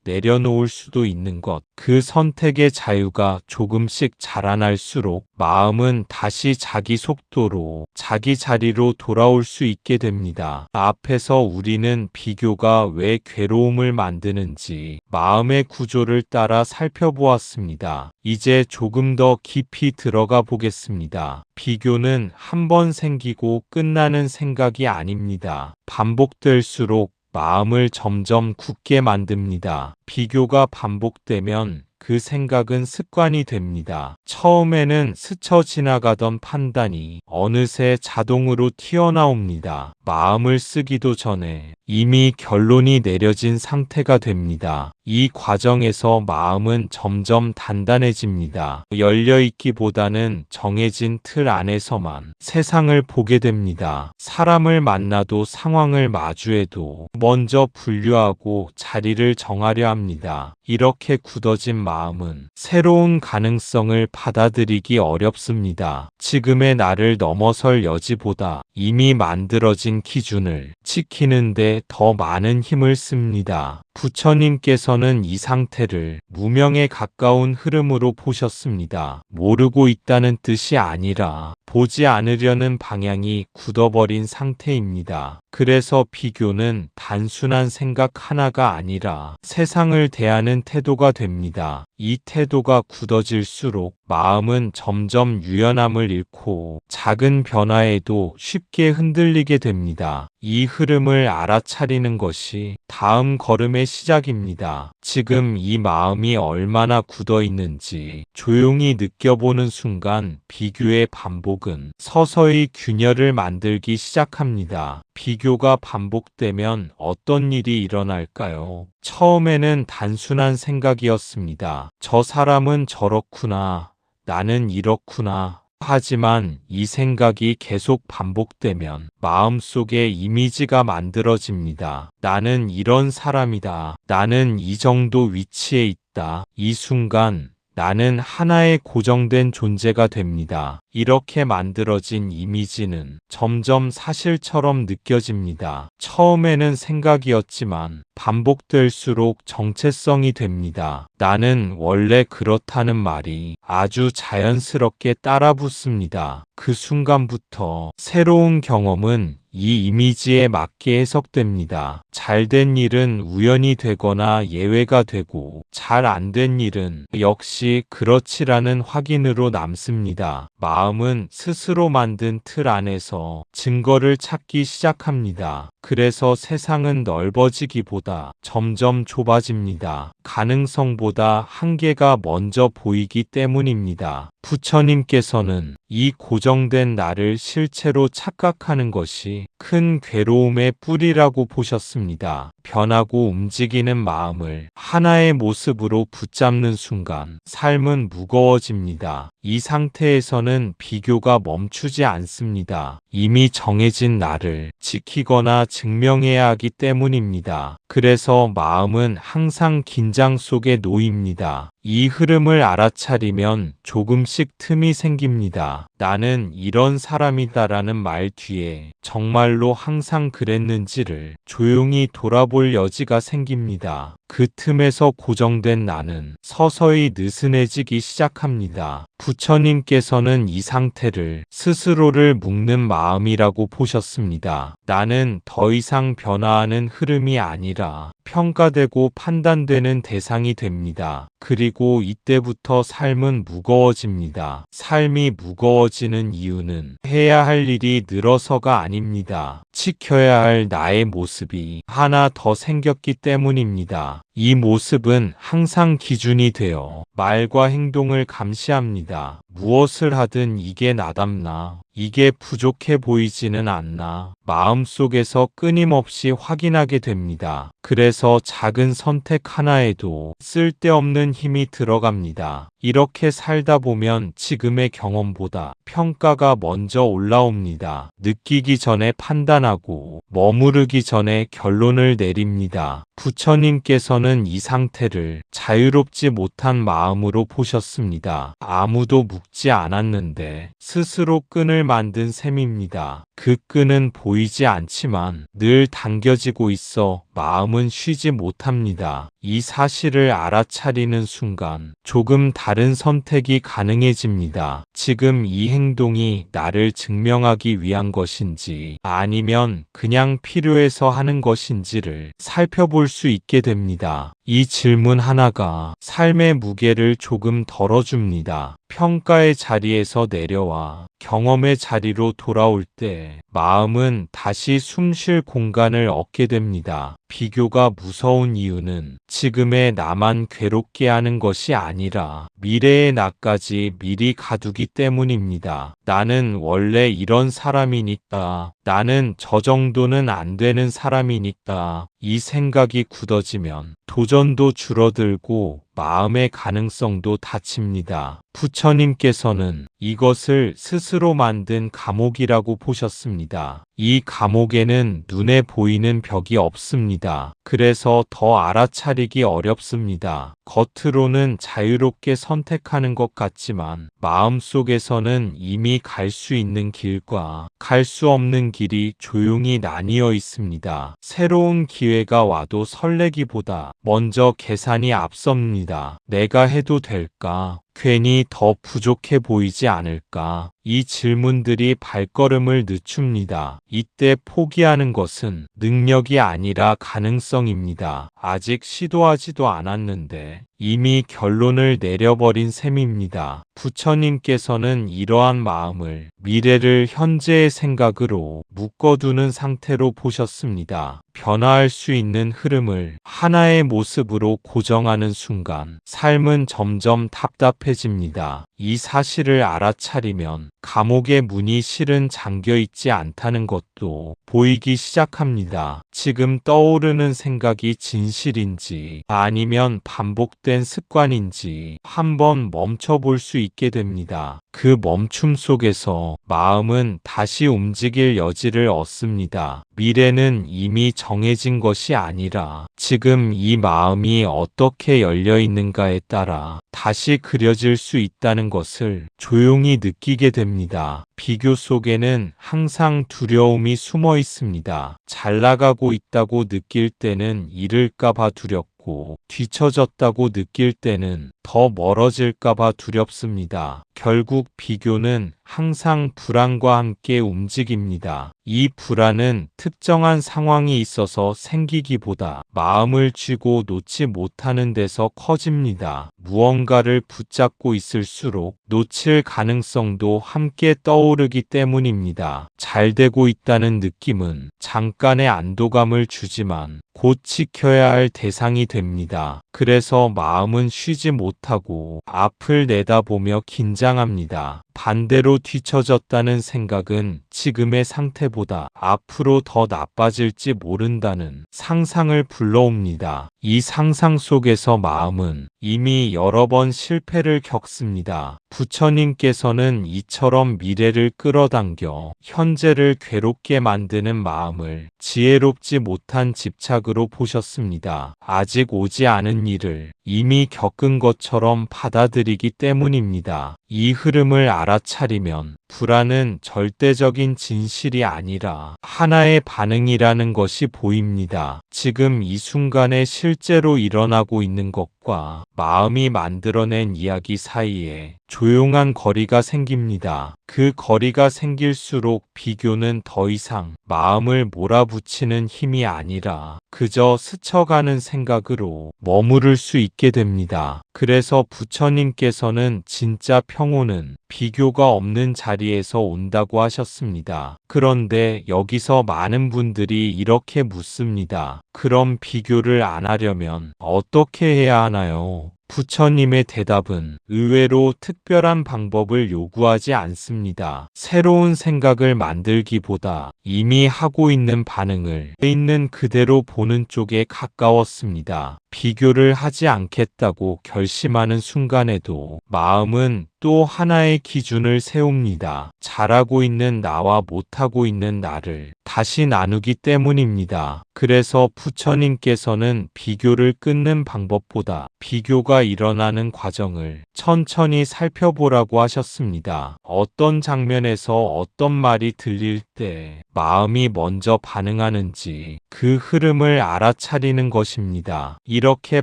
내려놓을 수도 있는 것. 그 선택의 자유가 조금씩 자라날수록 마음은 다시 자기 속도로 자기 자리로 돌아올 수 있게 됩니다. 앞에서 우리는 비교가 왜 괴로움을 만드는지 마음의 구조를 따라 살펴보았습니다. 이제 조금 더 깊이 들어가 보겠습니다. 비교는 한 번 생기고 끝나는 생각이 아닙니다. 반복될수록 마음을 점점 굳게 만듭니다. 비교가 반복되면 그 생각은 습관이 됩니다. 처음에는 스쳐 지나가던 판단이 어느새 자동으로 튀어나옵니다. 마음을 쓰기도 전에 이미 결론이 내려진 상태가 됩니다. 이 과정에서 마음은 점점 단단해집니다. 열려있기보다는 정해진 틀 안에서만 세상을 보게 됩니다. 사람을 만나도 상황을 마주해도 먼저 분류하고 자리를 정하려 합니다. 이렇게 굳어진 마음은 새로운 가능성을 받아들이기 어렵습니다. 지금의 나를 넘어설 여지보다 이미 만들어진 기준을 지키는데 더 많은 힘을 씁니다. 부처님께서는 이 상태를 무명에 가까운 흐름으로 보셨습니다. 모르고 있다는 뜻이 아니라 보지 않으려는 방향이 굳어버린 상태입니다. 그래서 비교는 단순한 생각 하나가 아니라 세상을 대하는 태도가 됩니다. 이 태도가 굳어질수록 마음은 점점 유연함을 잃고 작은 변화에도 쉽게 흔들리게 됩니다. 이 흐름을 알아차리는 것이 다음 걸음의 시작입니다. 지금 이 마음이 얼마나 굳어 있는지 조용히 느껴보는 순간 비교의 반복은 서서히 균열을 만들기 시작합니다. 비교가 반복되면 어떤 일이 일어날까요? 처음에는 단순한 생각이었습니다. 저 사람은 저렇구나. 나는 이렇구나. 하지만 이 생각이 계속 반복되면 마음속에 이미지가 만들어집니다. 나는 이런 사람이다. 나는 이 정도 위치에 있다. 이 순간 나는 하나의 고정된 존재가 됩니다. 이렇게 만들어진 이미지는 점점 사실처럼 느껴집니다. 처음에는 생각이었지만 반복될수록 정체성이 됩니다. 나는 원래 그렇다는 말이 아주 자연스럽게 따라붙습니다. 그 순간부터 새로운 경험은 이 이미지에 맞게 해석됩니다. 잘된 일은 우연이 되거나 예외가 되고 잘 안 된 일은 역시 그렇지라는 확인으로 남습니다. 마음은 스스로 만든 틀 안에서 증거를 찾기 시작합니다. 그래서 세상은 넓어지기보다 점점 좁아집니다. 가능성보다 한계가 먼저 보이기 때문입니다. 부처님께서는 이 고정된 나를 실체로 착각하는 것이 큰 괴로움의 뿌리라고 보셨습니다. 변하고 움직이는 마음을 하나의 모습으로 붙잡는 순간 삶은 무거워집니다. 이 상태에서는 비교가 멈추지 않습니다. 이미 정해진 나를 지키거나 증명해야 하기 때문입니다. 그래서 마음은 항상 긴장 속에 놓입니다. 이 흐름을 알아차리면 조금씩 틈이 생깁니다. 나는 이런 사람이다라는 말 뒤에 정말로 항상 그랬는지를 조용히 돌아볼 여지가 생깁니다. 그 틈에서 고정된 나는 서서히 느슨해지기 시작합니다. 부처님께서는 이 상태를 스스로를 묶는 마음이라고 보셨습니다. 나는 더 이상 변화하는 흐름이 아니라 평가되고 판단되는 대상이 됩니다. 그리고 이때부터 삶은 무거워집니다. 삶이 무거워지는 이유는 해야 할 일이 늘어서가 아닙니다. 지켜야 할 나의 모습이 하나 더 생겼기 때문입니다. 이 모습은 항상 기준이 되어 말과 행동을 감시합니다. 무엇을 하든 이게 나답나, 이게 부족해 보이지는 않나, 마음속에서 끊임없이 확인하게 됩니다. 그래서 작은 선택 하나에도 쓸데없는 힘이 들어갑니다. 이렇게 살다 보면 지금의 경험보다 평가가 먼저 올라옵니다. 느끼기 전에 판단하고 머무르기 전에 결론을 내립니다. 부처님께서는 이 상태를 자유롭지 못한 마음으로 보셨습니다. 아무도 묵지 않았는데 스스로 끈을 만든 셈입니다. 그 끈은 보이지 않지만 늘 당겨지고 있어 마음은 쉬지 못합니다. 이 사실을 알아차리는 순간 조금 다른 선택이 가능해집니다. 지금 이 행동이 나를 증명하기 위한 것인지 아니면 그냥 필요해서 하는 것인지를 살펴볼 수 있게 됩니다. 이 질문 하나가 삶의 무게를 조금 덜어줍니다. 평가의 자리에서 내려와 경험의 자리로 돌아올 때 마음은 다시 숨 쉴 공간을 얻게 됩니다. 비교가 무서운 이유는 지금의 나만 괴롭게 하는 것이 아니라 미래의 나까지 미리 가두기 때문입니다. 나는 원래 이런 사람이니까, 나는 저 정도는 안 되는 사람이니까, 이 생각이 굳어지면 도전도 줄어들고 마음의 가능성도 닫힙니다. 부처님께서는 이것을 스스로 만든 감옥이라고 보셨습니다. 이 감옥에는 눈에 보이는 벽이 없습니다. 그래서 더 알아차리기 어렵습니다. 겉으로는 자유롭게 선택하는 것 같지만 마음속에서는 이미 갈 수 있는 길과 갈 수 없는 길이 조용히 나뉘어 있습니다. 새로운 기회가 와도 설레기보다 먼저 계산이 앞섭니다. 내가 해도 될까? 괜히 더 부족해 보이지 않을까? 이 질문들이 발걸음을 늦춥니다. 이때 포기하는 것은 능력이 아니라 가능성입니다. 아직 시도하지도 않았는데 이미 결론을 내려버린 셈입니다. 부처님께서는 이러한 마음을 미래를 현재의 생각으로 묶어두는 상태로 보셨습니다. 변화할 수 있는 흐름을 하나의 모습으로 고정하는 순간 삶은 점점 답답해집니다. 이 사실을 알아차리면 감옥의 문이 실은 잠겨 있지 않다는 것도 보이기 시작합니다. 지금 떠오르는 생각이 진실인지 아니면 반복된 습관인지 한번 멈춰볼 수 있게 됩니다. 그 멈춤 속에서 마음은 다시 움직일 여지를 얻습니다. 미래는 이미 정해진 것이 아니라 지금 이 마음이 어떻게 열려 있는가에 따라 다시 그려질 수 있다는 것을 조용히 느끼게 됩니다. 비교 속에는 항상 두려움이 숨어 있습니다. 잘 나가고 있다고 느낄 때는 잃을까봐 두렵고 뒤처졌다고 느낄 때는 더 멀어질까봐 두렵습니다. 결국 비교는 항상 불안과 함께 움직입니다. 이 불안은 특정한 상황이 있어서 생기기보다 마음을 쥐고 놓지 못하는 데서 커집니다. 무언가를 붙잡고 있을수록 놓칠 가능성도 함께 떠오르기 때문입니다. 잘 되고 있다는 느낌은 잠깐의 안도감을 주지만 곧 지켜야 할 대상이 됩니다. 그래서 마음은 쉬지 못하고 앞을 내다보며 긴장합니다. 반대로 뒤처졌다는 생각은 지금의 상태보다 앞으로 더 나빠질지 모른다는 상상을 불러옵니다. 이 상상 속에서 마음은 이미 여러 번 실패를 겪습니다. 부처님께서는 이처럼 미래를 끌어당겨 현재를 괴롭게 만드는 마음을 지혜롭지 못한 집착으로 보셨습니다. 아직 오지 않은 일을 이미 겪은 것처럼 받아들이기 때문입니다. 이 흐름을 알아차리면 불안은 절대적인 진실이 아니라 하나의 반응이라는 것이 보입니다. 지금 이 순간에 실제로 일어나고 있는 것과 마음이 만들어낸 이야기 사이에 조용한 거리가 생깁니다. 그 거리가 생길수록 비교는 더 이상 마음을 몰아붙이는 힘이 아니라 그저 스쳐가는 생각으로 머무를 수 있게 됩니다. 그래서 부처님께서는 진짜 평온은 비교가 없는 자리에서 온다고 하셨습니다. 그런데 여기서 많은 분들이 이렇게 묻습니다. 그럼 비교를 안 하려면 어떻게 해야 하나요? 부처님의 대답은 의외로 특별한 방법을 요구하지 않습니다. 새로운 생각을 만들기보다 이미 하고 있는 반응을 있는 그대로 보는 쪽에 가까웠습니다. 비교를 하지 않겠다고 결심하는 순간에도 마음은 또 하나의 기준을 세웁니다. 잘하고 있는 나와 못하고 있는 나를 다시 나누기 때문입니다. 그래서 부처님께서는 비교를 끊는 방법보다 비교가 일어나는 과정을 천천히 살펴보라고 하셨습니다. 어떤 장면에서 어떤 말이 들릴 때 마음이 먼저 반응하는지 그 흐름을 알아차리는 것입니다. 이렇게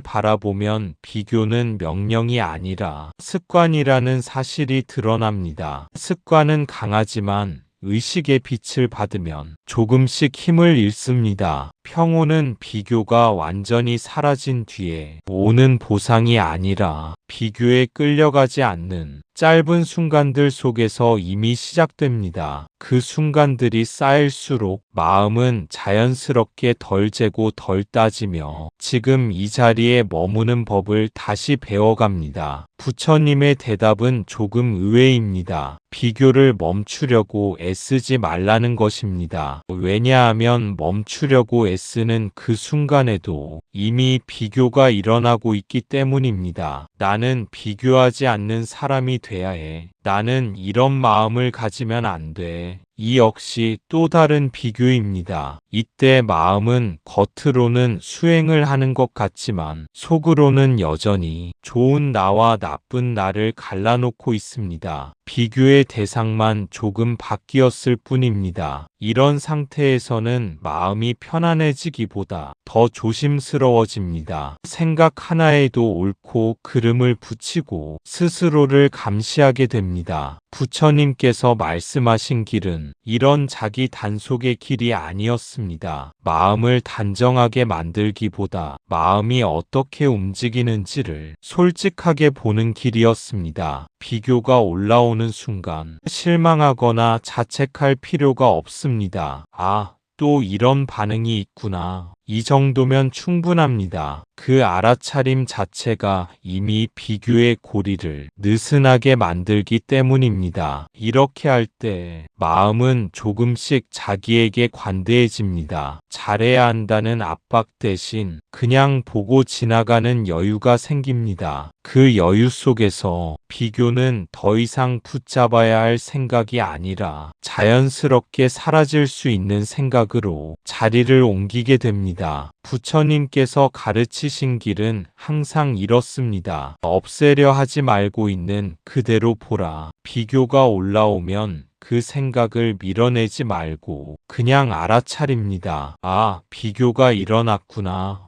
바라보면 비교는 명령이 아니라 습관이라는 사실이 드러납니다. 습관은 강하지만 의식의 빛을 받으면 조금씩 힘을 잃습니다. 평온은 비교가 완전히 사라진 뒤에 오는 보상이 아니라 비교에 끌려가지 않는 짧은 순간들 속에서 이미 시작됩니다. 그 순간들이 쌓일수록 마음은 자연스럽게 덜 재고 덜 따지며 지금 이 자리에 머무는 법을 다시 배워갑니다. 부처님의 대답은 조금 의외입니다. 비교를 멈추려고 애쓰지 말라는 것입니다. 왜냐하면 멈추려고 애쓰는 그 순간에도 이미 비교가 일어나고 있기 때문입니다. 나는 비교하지 않는 사람이 돼야 해. 나는 이런 마음을 가지면 안 돼. 이 역시 또 다른 비교입니다. 이때 마음은 겉으로는 수행을 하는 것 같지만 속으로는 여전히 좋은 나와 나쁜 나를 갈라놓고 있습니다. 비교의 대상만 조금 바뀌었을 뿐입니다. 이런 상태에서는 마음이 편안해지기보다 더 조심스러워집니다. 생각 하나에도 옳고 그름을 붙이고 스스로를 감시하게 됩니다. 부처님께서 말씀하신 길은 이런 자기 단속의 길이 아니었습니다. 마음을 단정하게 만들기보다 마음이 어떻게 움직이는지를 솔직하게 보는 길이었습니다. 비교가 올라오는 순간 실망하거나 자책할 필요가 없습니다. 또 이런 반응이 있구나. 이 정도면 충분합니다. 그 알아차림 자체가 이미 비교의 고리를 느슨하게 만들기 때문입니다. 이렇게 할 때 마음은 조금씩 자기에게 관대해집니다. 잘해야 한다는 압박 대신 그냥 보고 지나가는 여유가 생깁니다. 그 여유 속에서 비교는 더 이상 붙잡아야 할 생각이 아니라 자연스럽게 사라질 수 있는 생각으로 자리를 옮기게 됩니다. 부처님께서 가르치신 길은 항상 이렇습니다. 없애려 하지 말고 있는 그대로 보라. 비교가 올라오면 그 생각을 밀어내지 말고 그냥 알아차립니다. 비교가 일어났구나.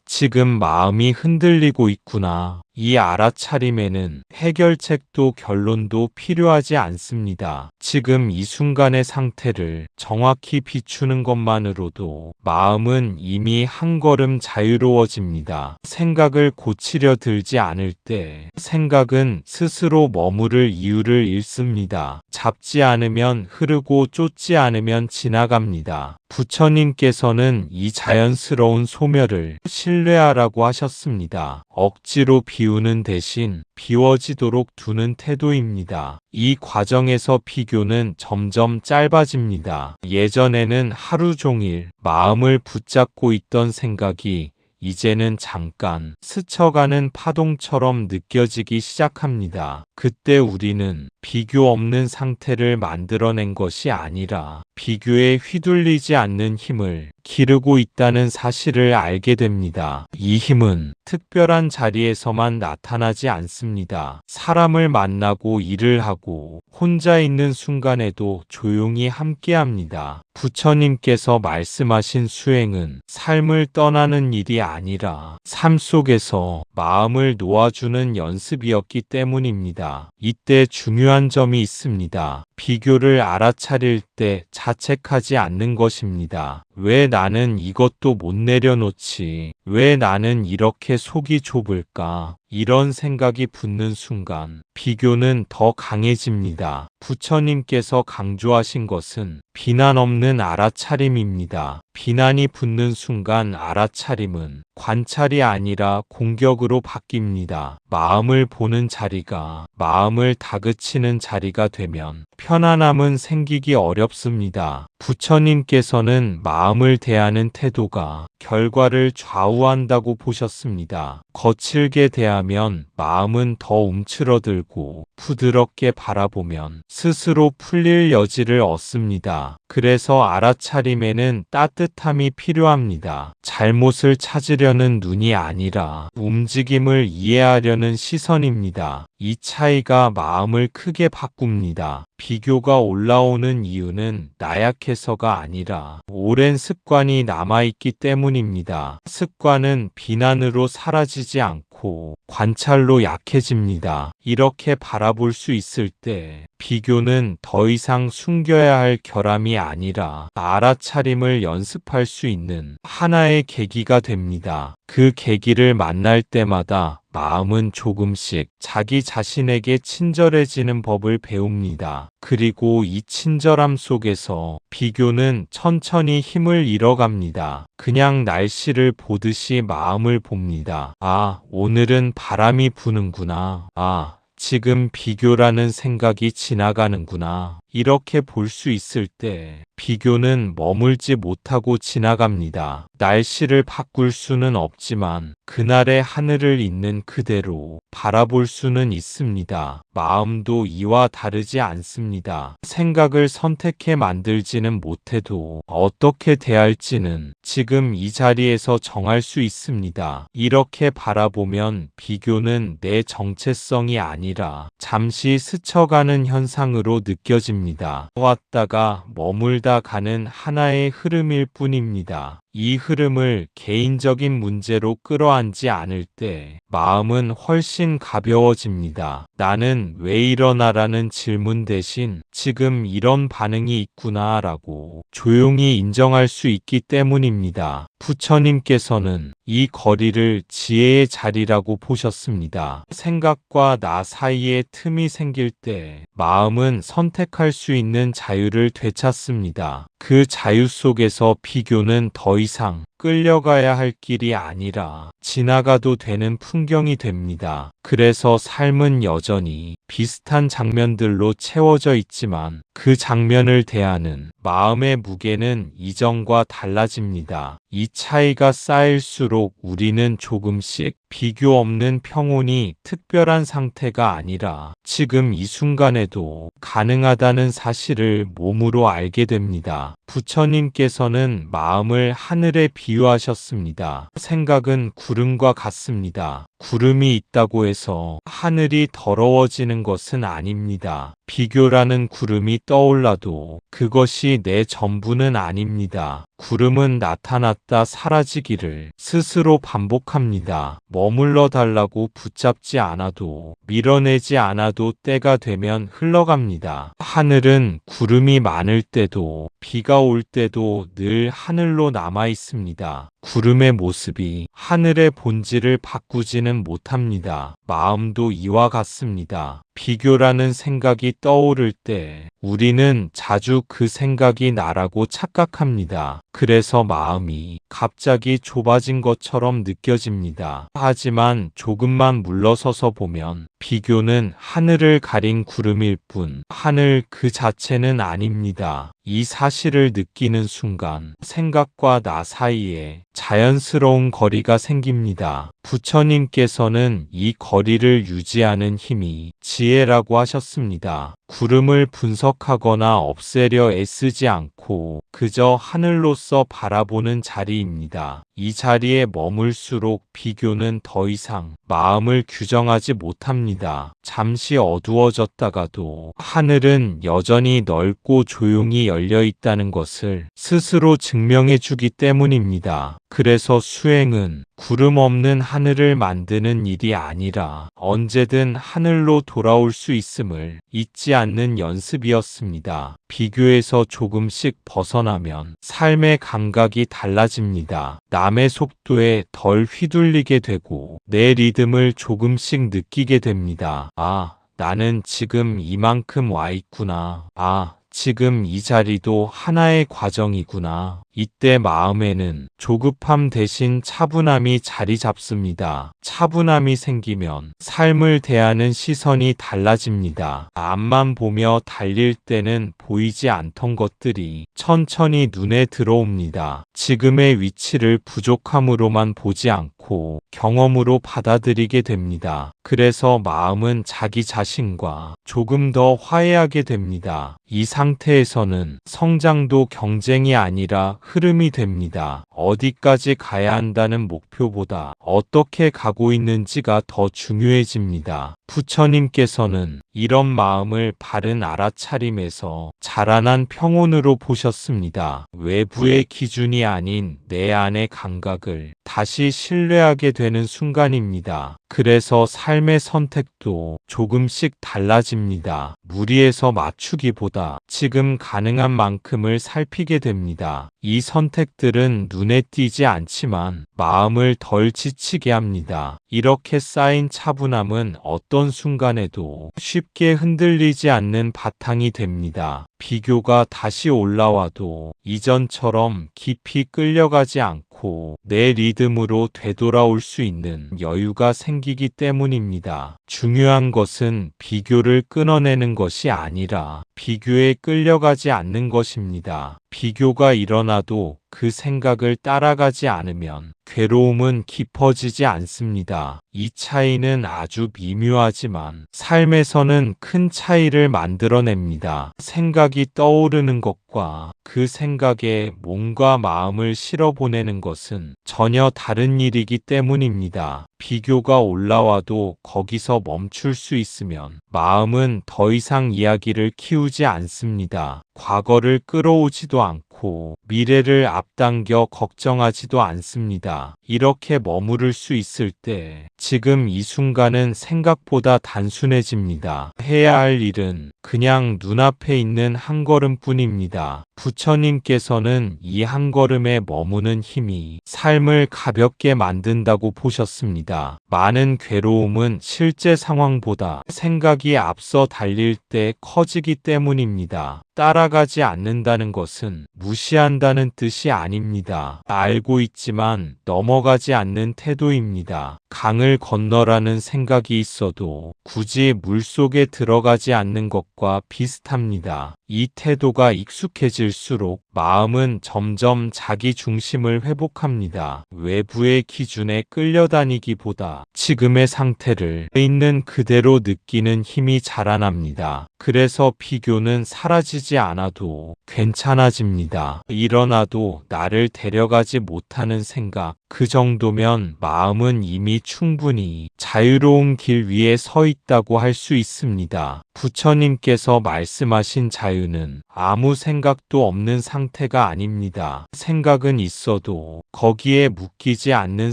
지금 마음이 흔들리고 있구나. 이 알아차림에는 해결책도 결론도 필요하지 않습니다. 지금 이 순간의 상태를 정확히 비추는 것만으로도 마음은 이미 한 걸음 자유로워집니다. 생각을 고치려 들지 않을 때 생각은 스스로 머무를 이유를 잃습니다. 잡지 않으면 흐르고 쫓지 않으면 지나갑니다. 부처님께서는 이 자연스러운 소멸을 신뢰하라고 하셨습니다. 억지로 비우는 대신 비워지도록 두는 태도입니다. 이 과정에서 비교는 점점 짧아집니다. 예전에는 하루 종일 마음을 붙잡고 있던 생각이 이제는 잠깐 스쳐가는 파동처럼 느껴지기 시작합니다. 그때 우리는 비교 없는 상태를 만들어낸 것이 아니라 비교에 휘둘리지 않는 힘을 기르고 있다는 사실을 알게 됩니다. 이 힘은 특별한 자리에서만 나타나지 않습니다. 사람을 만나고 일을 하고 혼자 있는 순간에도 조용히 함께합니다. 부처님께서 말씀하신 수행은 삶을 떠나는 일이 아니라 삶 속에서 마음을 놓아주는 연습이었기 때문입니다. 이때 중요한 점이 있습니다. 비교를 알아차릴 때 자책하지 않는 것입니다. 왜 나는 이것도 못 내려놓지? 왜 나는 이렇게 속이 좁을까? 이런 생각이 붙는 순간 비교는 더 강해집니다. 부처님께서 강조하신 것은 비난 없는 알아차림입니다. 비난이 붙는 순간 알아차림은 관찰이 아니라 공격으로 바뀝니다. 마음을 보는 자리가 마음을 다그치는 자리가 되면 편안함은 생기기 어렵습니다. 부처님께서는 마음을 대하는 태도가 결과를 좌우한다고 보셨습니다. 거칠게 대하면 마음은 더 움츠러들고 부드럽게 바라보면 스스로 풀릴 여지를 얻습니다. 그래서 알아차림에는 따뜻함이 필요합니다. 잘못을 찾으려는 눈이 아니라 움직임을 이해하려는 시선입니다. 이 차이가 마음을 크게 바꿉니다. 비교가 올라오는 이유는 나약해서가 아니라 오랜 습관이 남아있기 때문입니다. 습관은 비난으로 사라지지 않고 관찰로 약해집니다. 이렇게 바라볼 수 있을 때 비교는 더 이상 숨겨야 할 결함이 아니라 알아차림을 연습할 수 있는 하나의 계기가 됩니다. 그 계기를 만날 때마다 마음은 조금씩 자기 자신에게 친절해지는 법을 배웁니다. 그리고 이 친절함 속에서 비교는 천천히 힘을 잃어갑니다. 그냥 날씨를 보듯이 마음을 봅니다. 아, 오늘은 바람이 부는구나. 아, 지금 비교라는 생각이 지나가는구나. 이렇게 볼 수 있을 때 비교는 머물지 못하고 지나갑니다. 날씨를 바꿀 수는 없지만 그날의 하늘을 있는 그대로 바라볼 수는 있습니다. 마음도 이와 다르지 않습니다. 생각을 선택해 만들지는 못해도 어떻게 대할지는 지금 이 자리에서 정할 수 있습니다. 이렇게 바라보면 비교는 내 정체성이 아니라 잠시 스쳐가는 현상으로 느껴집니다. 왔다가 머물다 가는 하나의 흐름일 뿐입니다. 이 흐름을 개인적인 문제로 끌어안지 않을 때 마음은 훨씬 가벼워집니다. 나는 왜 이러나라는 질문 대신 지금 이런 반응이 있구나 라고 조용히 인정할 수 있기 때문입니다. 부처님께서는 이 거리를 지혜의 자리라고 보셨습니다. 생각과 나 사이에 틈이 생길 때 마음은 선택할 수 있는 자유를 되찾습니다. 그 자유 속에서 비교는 더 이상 끌려가야 할 길이 아니라 지나가도 되는 풍경이 됩니다. 그래서 삶은 여전히 비슷한 장면들로 채워져 있지만 그 장면을 대하는 마음의 무게는 이전과 달라집니다. 이 차이가 쌓일수록 우리는 조금씩 비교 없는 평온이 특별한 상태가 아니라 지금 이 순간에도 가능하다는 사실을 몸으로 알게 됩니다. 부처님께서는 마음을 하늘에 비유하셨습니다. 생각은 구름과 같습니다. 구름이 있다고 해서 하늘이 더러워지는 것은 아닙니다. 비교라는 구름이 떠올라도 그것이 내 전부는 아닙니다. 구름은 나타났다 사라지기를 스스로 반복합니다. 머물러 달라고 붙잡지 않아도 밀어내지 않아도 때가 되면 흘러갑니다. 하늘은 구름이 많을 때도 비가 올 때도 늘 하늘로 남아 있습니다. 구름의 모습이 하늘의 본질을 바꾸지는 못합니다. 마음도 이와 같습니다. 비교라는 생각이 떠오를 때 우리는 자주 그 생각이 나라고 착각합니다. 그래서 마음이 갑자기 좁아진 것처럼 느껴집니다. 하지만 조금만 물러서서 보면 비교는 하늘을 가린 구름일 뿐 하늘 그 자체는 아닙니다. 이 사실을 느끼는 순간 생각과 나 사이에 자연스러운 거리가 생깁니다. 부처님께서는 이 거리를 유지하는 힘이 지혜라고 하셨습니다. 구름을 분석하거나 없애려 애쓰지 않고 그저 하늘로서 바라보는 자리입니다. 이 자리에 머물수록 비교는 더 이상 마음을 규정하지 못합니다. 잠시 어두워졌다가도 하늘은 여전히 넓고 조용히 열려 있다는 것을 스스로 증명해 주기 때문입니다. 그래서 수행은 구름 없는 하늘을 만드는 일이 아니라 언제든 하늘로 돌아올 수 있음을 잊지 않는 연습이었습니다. 비교에서 조금씩 벗어나면 삶의 감각이 달라집니다. 남의 속도에 덜 휘둘리게 되고 내 리듬을 조금씩 느끼게 됩니다. 아, 나는 지금 이만큼 와 있구나. 아, 지금 이 자리도 하나의 과정이구나. 이때 마음에는 조급함 대신 차분함이 자리 잡습니다. 차분함이 생기면 삶을 대하는 시선이 달라집니다. 앞만 보며 달릴 때는 보이지 않던 것들이 천천히 눈에 들어옵니다. 지금의 위치를 부족함으로만 보지 않고 경험으로 받아들이게 됩니다. 그래서 마음은 자기 자신과 조금 더 화해하게 됩니다. 이 상태에서는 성장도 경쟁이 아니라 흐름이 됩니다. 어디까지 가야 한다는 목표보다 어떻게 가고 있는지가 더 중요해집니다. 부처님께서는 이런 마음을 바른 알아차림에서 자라난 평온으로 보셨습니다. 외부의 기준이 아닌 내 안의 감각을 다시 신뢰하게 되는 순간입니다. 그래서 삶의 선택도 조금씩 달라집니다. 무리해서 맞추기보다 지금 가능한 만큼을 살피게 됩니다. 이 선택들은 눈에 띄지 않지만 마음을 덜 지치게 합니다. 이렇게 쌓인 차분함은 어떤 순간에도 쉽게 흔들리지 않는 바탕이 됩니다. 비교가 다시 올라와도 이전처럼 깊이 끌려가지 않고 내 리듬으로 되돌아올 수 있는 여유가 생기기 때문입니다. 중요한 것은 비교를 끊어내는 것이 아니라 비교에 끌려가지 않는 것입니다. 비교가 일어나도 그 생각을 따라가지 않으면 괴로움은 깊어지지 않습니다. 이 차이는 아주 미묘하지만 삶에서는 큰 차이를 만들어냅니다. 생각이 떠오르는 것과 그 생각에 몸과 마음을 실어보내는 것은 전혀 다른 일이기 때문입니다. 비교가 올라와도 거기서 멈출 수 있으면 마음은 더 이상 이야기를 키우지 않습니다. 과거를 끌어오지도 않고 미래를 앞당겨 걱정하지도 않습니다. 이렇게 머무를 수 있을 때 지금 이 순간은 생각보다 단순해집니다. 해야 할 일은 그냥 눈앞에 있는 한 걸음뿐입니다. 부처님께서는 이 한 걸음에 머무는 힘이 삶을 가볍게 만든다고 보셨습니다. 많은 괴로움은 실제 상황보다 생각이 앞서 달릴 때 커지기 때문입니다. 따라가지 않는다는 것은 무시한다는 뜻이 아닙니다. 알고 있지만 넘어가지 않는 태도입니다. 강을 건너라는 생각이 있어도 굳이 물속에 들어가지 않는 것과 비슷합니다. 이 태도가 익숙해질수록 마음은 점점 자기 중심을 회복합니다. 외부의 기준에 끌려다니기보다 지금의 상태를 있는 그대로 느끼는 힘이 자라납니다. 그래서 비교는 사라지지 않아도 괜찮아집니다. 일어나도 나를 데려가지 못하는 생각, 그 정도면 마음은 이미 충분히 자유로운 길 위에 서 있다고 할 수 있습니다. 부처님께서 말씀하신 자유는 아무 생각도 없는 상태가 아닙니다. 생각은 있어도 거기에 묶이지 않는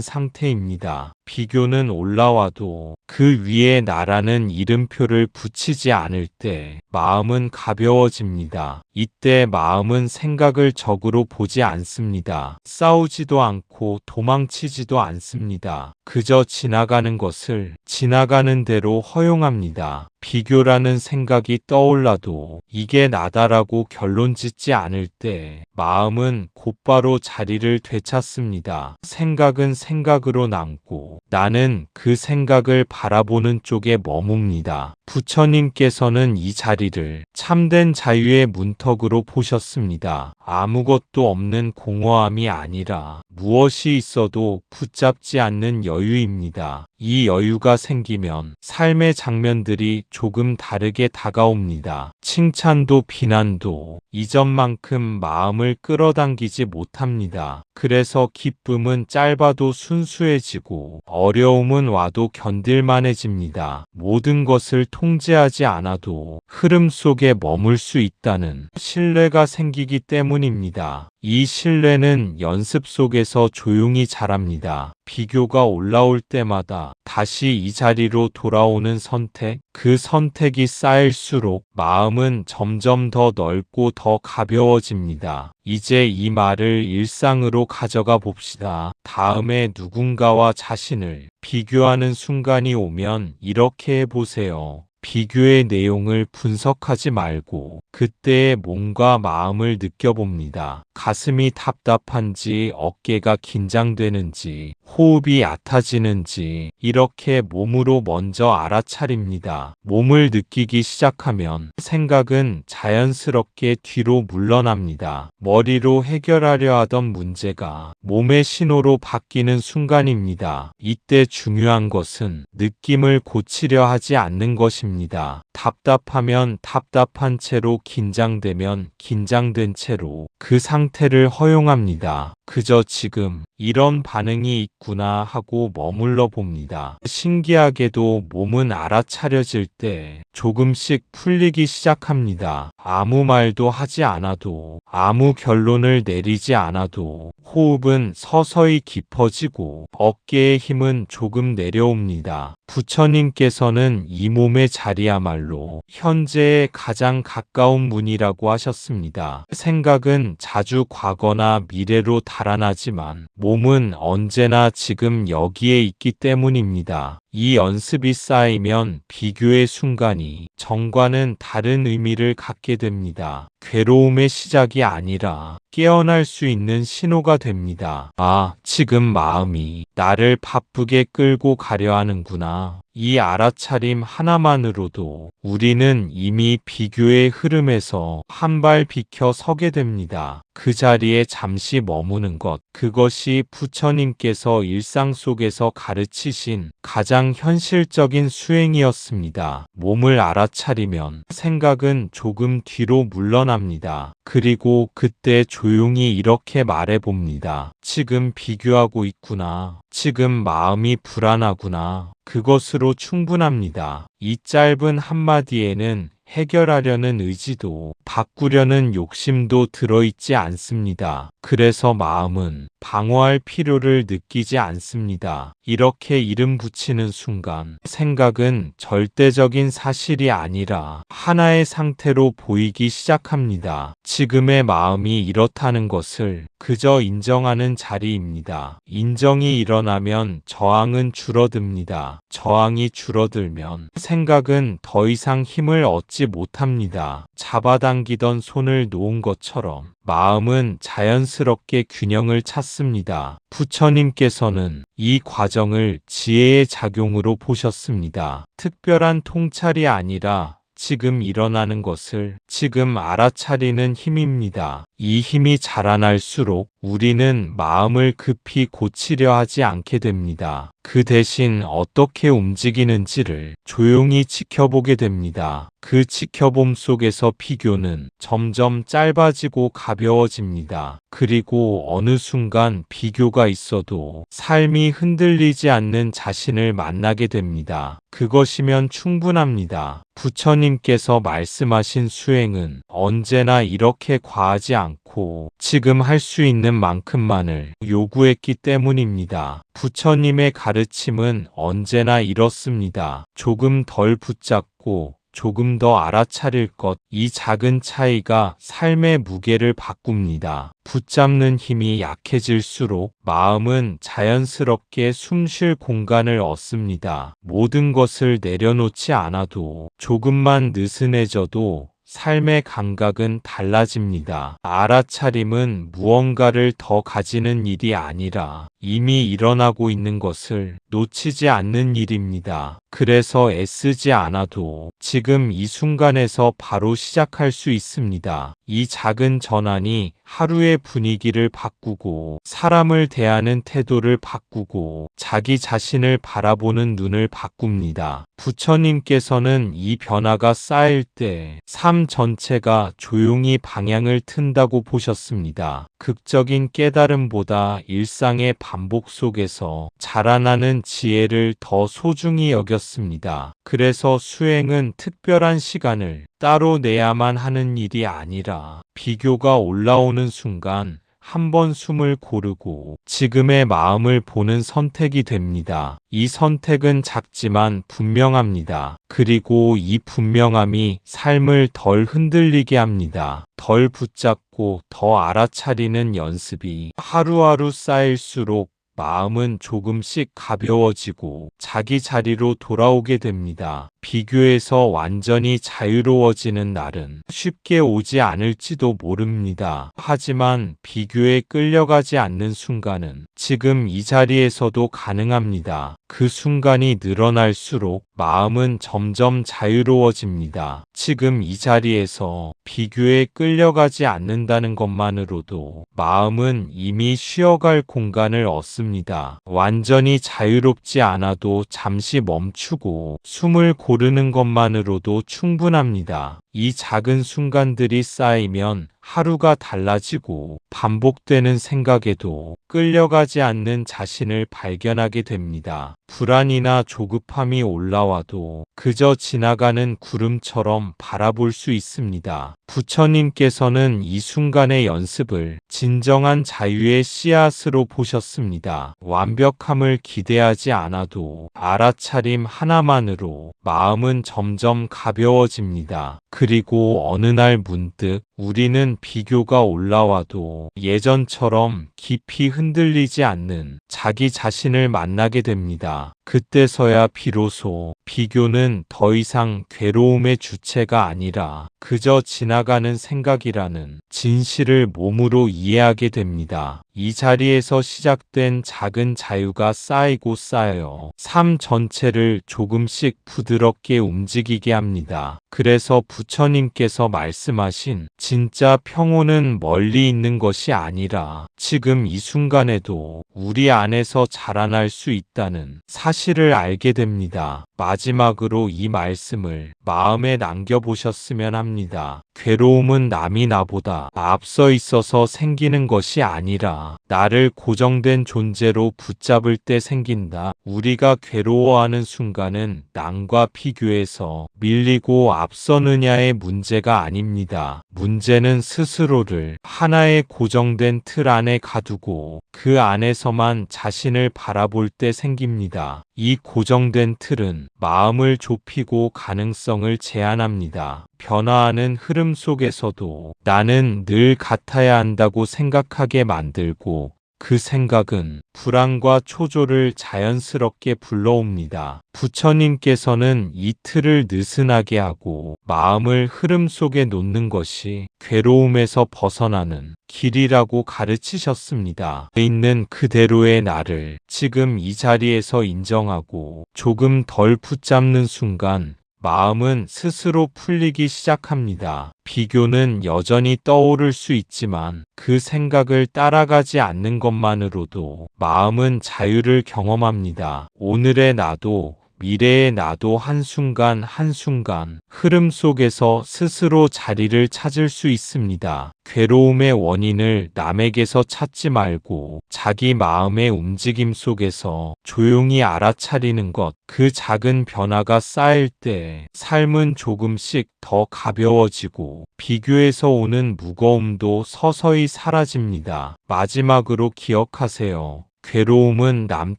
상태입니다. 비교는 올라와도 그 위에 나라는 이름표를 붙이지 않을 때 마음은 가벼워집니다. 이때 마음은 생각을 적으로 보지 않습니다. 싸우지도 않고 도망치지도 않습니다. 그저 지나가는 것을 지나가는 대로 허용합니다. 비교라는 생각이 떠올라도 이게 나다라고 결론 짓지 않을 때 마음은 곧바로 자리를 되찾습니다. 생각은 생각으로 남고 나는 그 생각을 바라보는 쪽에 머뭅니다. 부처님께서는 이 자리를 참된 자유의 문턱으로 보셨습니다. 아무것도 없는 공허함이 아니라 무엇이 있어도 붙잡지 않는 여유입니다. 이 여유가 생기면 삶의 장면들이 조금 다르게 다가옵니다. 칭찬도 비난도 이전만큼 마음을 끌어당기지 못합니다. 그래서 기쁨은 짧아도 순수해지고 어려움은 와도 견딜만해집니다. 모든 것을 통제하지 않아도 흐름 속에 머물 수 있다는 신뢰가 생기기 때문입니다. 이 신뢰는 연습 속에서 조용히 자랍니다. 비교가 올라올 때마다 다시 이 자리로 돌아오는 선택, 그 선택이 쌓일수록 마음은 점점 더 넓고 더 가벼워집니다. 이제 이 말을 일상으로 가져가 봅시다. 다음에 누군가와 자신을 비교하는 순간이 오면 이렇게 해보세요. 비교의 내용을 분석하지 말고 그때의 몸과 마음을 느껴봅니다. 가슴이 답답한지 어깨가 긴장되는지 호흡이 얕아지는지 이렇게 몸으로 먼저 알아차립니다. 몸을 느끼기 시작하면 생각은 자연스럽게 뒤로 물러납니다. 머리로 해결하려 하던 문제가 몸의 신호로 바뀌는 순간입니다. 이때 중요한 것은 느낌을 고치려 하지 않는 것입니다. 답답하면 답답한 채로, 긴장되면 긴장된 채로 그 상태를 허용합니다. 그저 지금 이런 반응이 있구나 하고 머물러 봅니다. 신기하게도 몸은 알아차려질 때 조금씩 풀리기 시작합니다. 아무 말도 하지 않아도, 아무 결론을 내리지 않아도 호흡은 서서히 깊어지고 어깨의 힘은 조금 내려옵니다. 부처님께서는 이 몸의 자리야말로 현재에 가장 가까운 문이라고 하셨습니다. 생각은 자주 과거나 미래로 달아나지만 몸은 언제나 지금 여기에 있기 때문입니다. 이 연습이 쌓이면 비교의 순간이 전과는 다른 의미를 갖게 됩니다. 괴로움의 시작이 아니라 깨어날 수 있는 신호가 됩니다. 아, 지금 마음이 나를 바쁘게 끌고 가려 하는구나. 이 알아차림 하나만으로도 우리는 이미 비교의 흐름에서 한 발 비켜 서게 됩니다. 그 자리에 잠시 머무는 것, 그것이 부처님께서 일상 속에서 가르치신 가장 현실적인 수행이었습니다. 몸을 알아차리면 생각은 조금 뒤로 물러납니다. 그리고 그때 조용히 이렇게 말해봅니다. 지금 비교하고 있구나. 지금 마음이 불안하구나. 그것으로 충분합니다. 이 짧은 한마디에는 해결하려는 의지도 바꾸려는 욕심도 들어있지 않습니다. 그래서 마음은 방어할 필요를 느끼지 않습니다. 이렇게 이름 붙이는 순간 생각은 절대적인 사실이 아니라 하나의 상태로 보이기 시작합니다. 지금의 마음이 이렇다는 것을 그저 인정하는 자리입니다. 인정이 일어나면 저항은 줄어듭니다. 저항이 줄어들면 생각은 더 이상 힘을 얻지 못합니다. 잡아당기던 손을 놓은 것처럼 마음은 자연스럽게 균형을 찾습니다. 부처님께서는 이 과정을 지혜의 작용으로 보셨습니다. 특별한 통찰이 아니라 지금 일어나는 것을 지금 알아차리는 힘입니다. 이 힘이 자라날수록 우리는 마음을 급히 고치려 하지 않게 됩니다. 그 대신 어떻게 움직이는지를 조용히 지켜보게 됩니다. 그 지켜봄 속에서 비교는 점점 짧아지고 가벼워집니다. 그리고 어느 순간 비교가 있어도 삶이 흔들리지 않는 자신을 만나게 됩니다. 그것이면 충분합니다. 부처님께서 말씀하신 수행은 언제나 이렇게 과하지 않고 지금 할 수 있는 만큼만을 요구했기 때문입니다. 부처님의 가르침은 언제나 이렇습니다. 조금 덜 붙잡고 조금 더 알아차릴 것, 이 작은 차이가 삶의 무게를 바꿉니다. 붙잡는 힘이 약해질수록 마음은 자연스럽게 숨 쉴 공간을 얻습니다. 모든 것을 내려놓지 않아도 조금만 느슨해져도 삶의 감각은 달라집니다. 알아차림은 무언가를 더 가지는 일이 아니라 이미 일어나고 있는 것을 놓치지 않는 일입니다. 그래서 애쓰지 않아도 지금 이 순간에서 바로 시작할 수 있습니다. 이 작은 전환이 하루의 분위기를 바꾸고 사람을 대하는 태도를 바꾸고 자기 자신을 바라보는 눈을 바꿉니다. 부처님께서는 이 변화가 쌓일 때 삶 전체가 조용히 방향을 튼다고 보셨습니다. 극적인 깨달음보다 일상의 반복 속에서 자라나는 지혜를 더 소중히 여겼습니다. 그래서 수행은 특별한 시간을 따로 내야만 하는 일이 아니라 비교가 올라오는 순간 한 번 숨을 고르고 지금의 마음을 보는 선택이 됩니다. 이 선택은 작지만 분명합니다. 그리고 이 분명함이 삶을 덜 흔들리게 합니다. 덜 붙잡고 더 알아차리는 연습이 하루하루 쌓일수록 마음은 조금씩 가벼워지고 자기 자리로 돌아오게 됩니다. 비교에서 완전히 자유로워지는 날은 쉽게 오지 않을지도 모릅니다. 하지만 비교에 끌려가지 않는 순간은 지금 이 자리에서도 가능합니다. 그 순간이 늘어날수록 마음은 점점 자유로워집니다. 지금 이 자리에서 비교에 끌려가지 않는다는 것만으로도 마음은 이미 쉬어갈 공간을 얻습니다. 완전히 자유롭지 않아도 잠시 멈추고 숨을 고르는 것만으로도 충분합니다. 이 작은 순간들이 쌓이면 하루가 달라지고 반복되는 생각에도 끌려가지 않는 자신을 발견하게 됩니다. 불안이나 조급함이 올라와도 그저 지나가는 구름처럼 바라볼 수 있습니다. 부처님께서는 이 순간의 연습을 진정한 자유의 씨앗으로 보셨습니다. 완벽함을 기대하지 않아도 알아차림 하나만으로 마음은 점점 가벼워집니다. 그리고 어느 날 문득 우리는 비교가 올라와도 예전처럼 깊이 흔들리지 않는 자기 자신을 만나게 됩니다. 그때서야 비로소 비교는 더 이상 괴로움의 주체가 아니라 그저 지나가는 생각이라는 진실을 몸으로 이해하게 됩니다. 이 자리에서 시작된 작은 자유가 쌓이고 쌓여 삶 전체를 조금씩 부드럽게 움직이게 합니다. 그래서 부처님께서 말씀하신 진짜 평온은 멀리 있는 것이 아니라 지금 이 순간에도 우리 안에서 자라날 수 있다는 사실을 알게 됩니다. 마지막으로 이 말씀을 마음에 남겨보셨으면 합니다. 괴로움은 남이 나보다 앞서 있어서 생기는 것이 아니라 나를 고정된 존재로 붙잡을 때 생긴다. 우리가 괴로워하는 순간은 남과 비교해서 밀리고 앞서느냐의 문제가 아닙니다. 문제는 스스로를 하나의 고정된 틀 안에 가두고 그 안에서만 자신을 바라볼 때 생깁니다. 이 고정된 틀은 마음을 좁히고 가능성을 제한합니다. 변화하는 흐름 속에서도 나는 늘 같아야 한다고 생각하게 만들고 그 생각은 불안과 초조를 자연스럽게 불러옵니다. 부처님께서는 이 틀을 느슨하게 하고 마음을 흐름 속에 놓는 것이 괴로움에서 벗어나는 길이라고 가르치셨습니다. 있는 그대로의 나를 지금 이 자리에서 인정하고 조금 덜 붙잡는 순간 마음은 스스로 풀리기 시작합니다. 비교는 여전히 떠오를 수 있지만 그 생각을 따라가지 않는 것만으로도 마음은 자유를 경험합니다. 오늘의 나도 미래의 나도 한순간 한순간 흐름 속에서 스스로 자리를 찾을 수 있습니다. 괴로움의 원인을 남에게서 찾지 말고 자기 마음의 움직임 속에서 조용히 알아차리는 것, 그 작은 변화가 쌓일 때 삶은 조금씩 더 가벼워지고 비교에서 오는 무거움도 서서히 사라집니다. 마지막으로 기억하세요. 괴로움은 남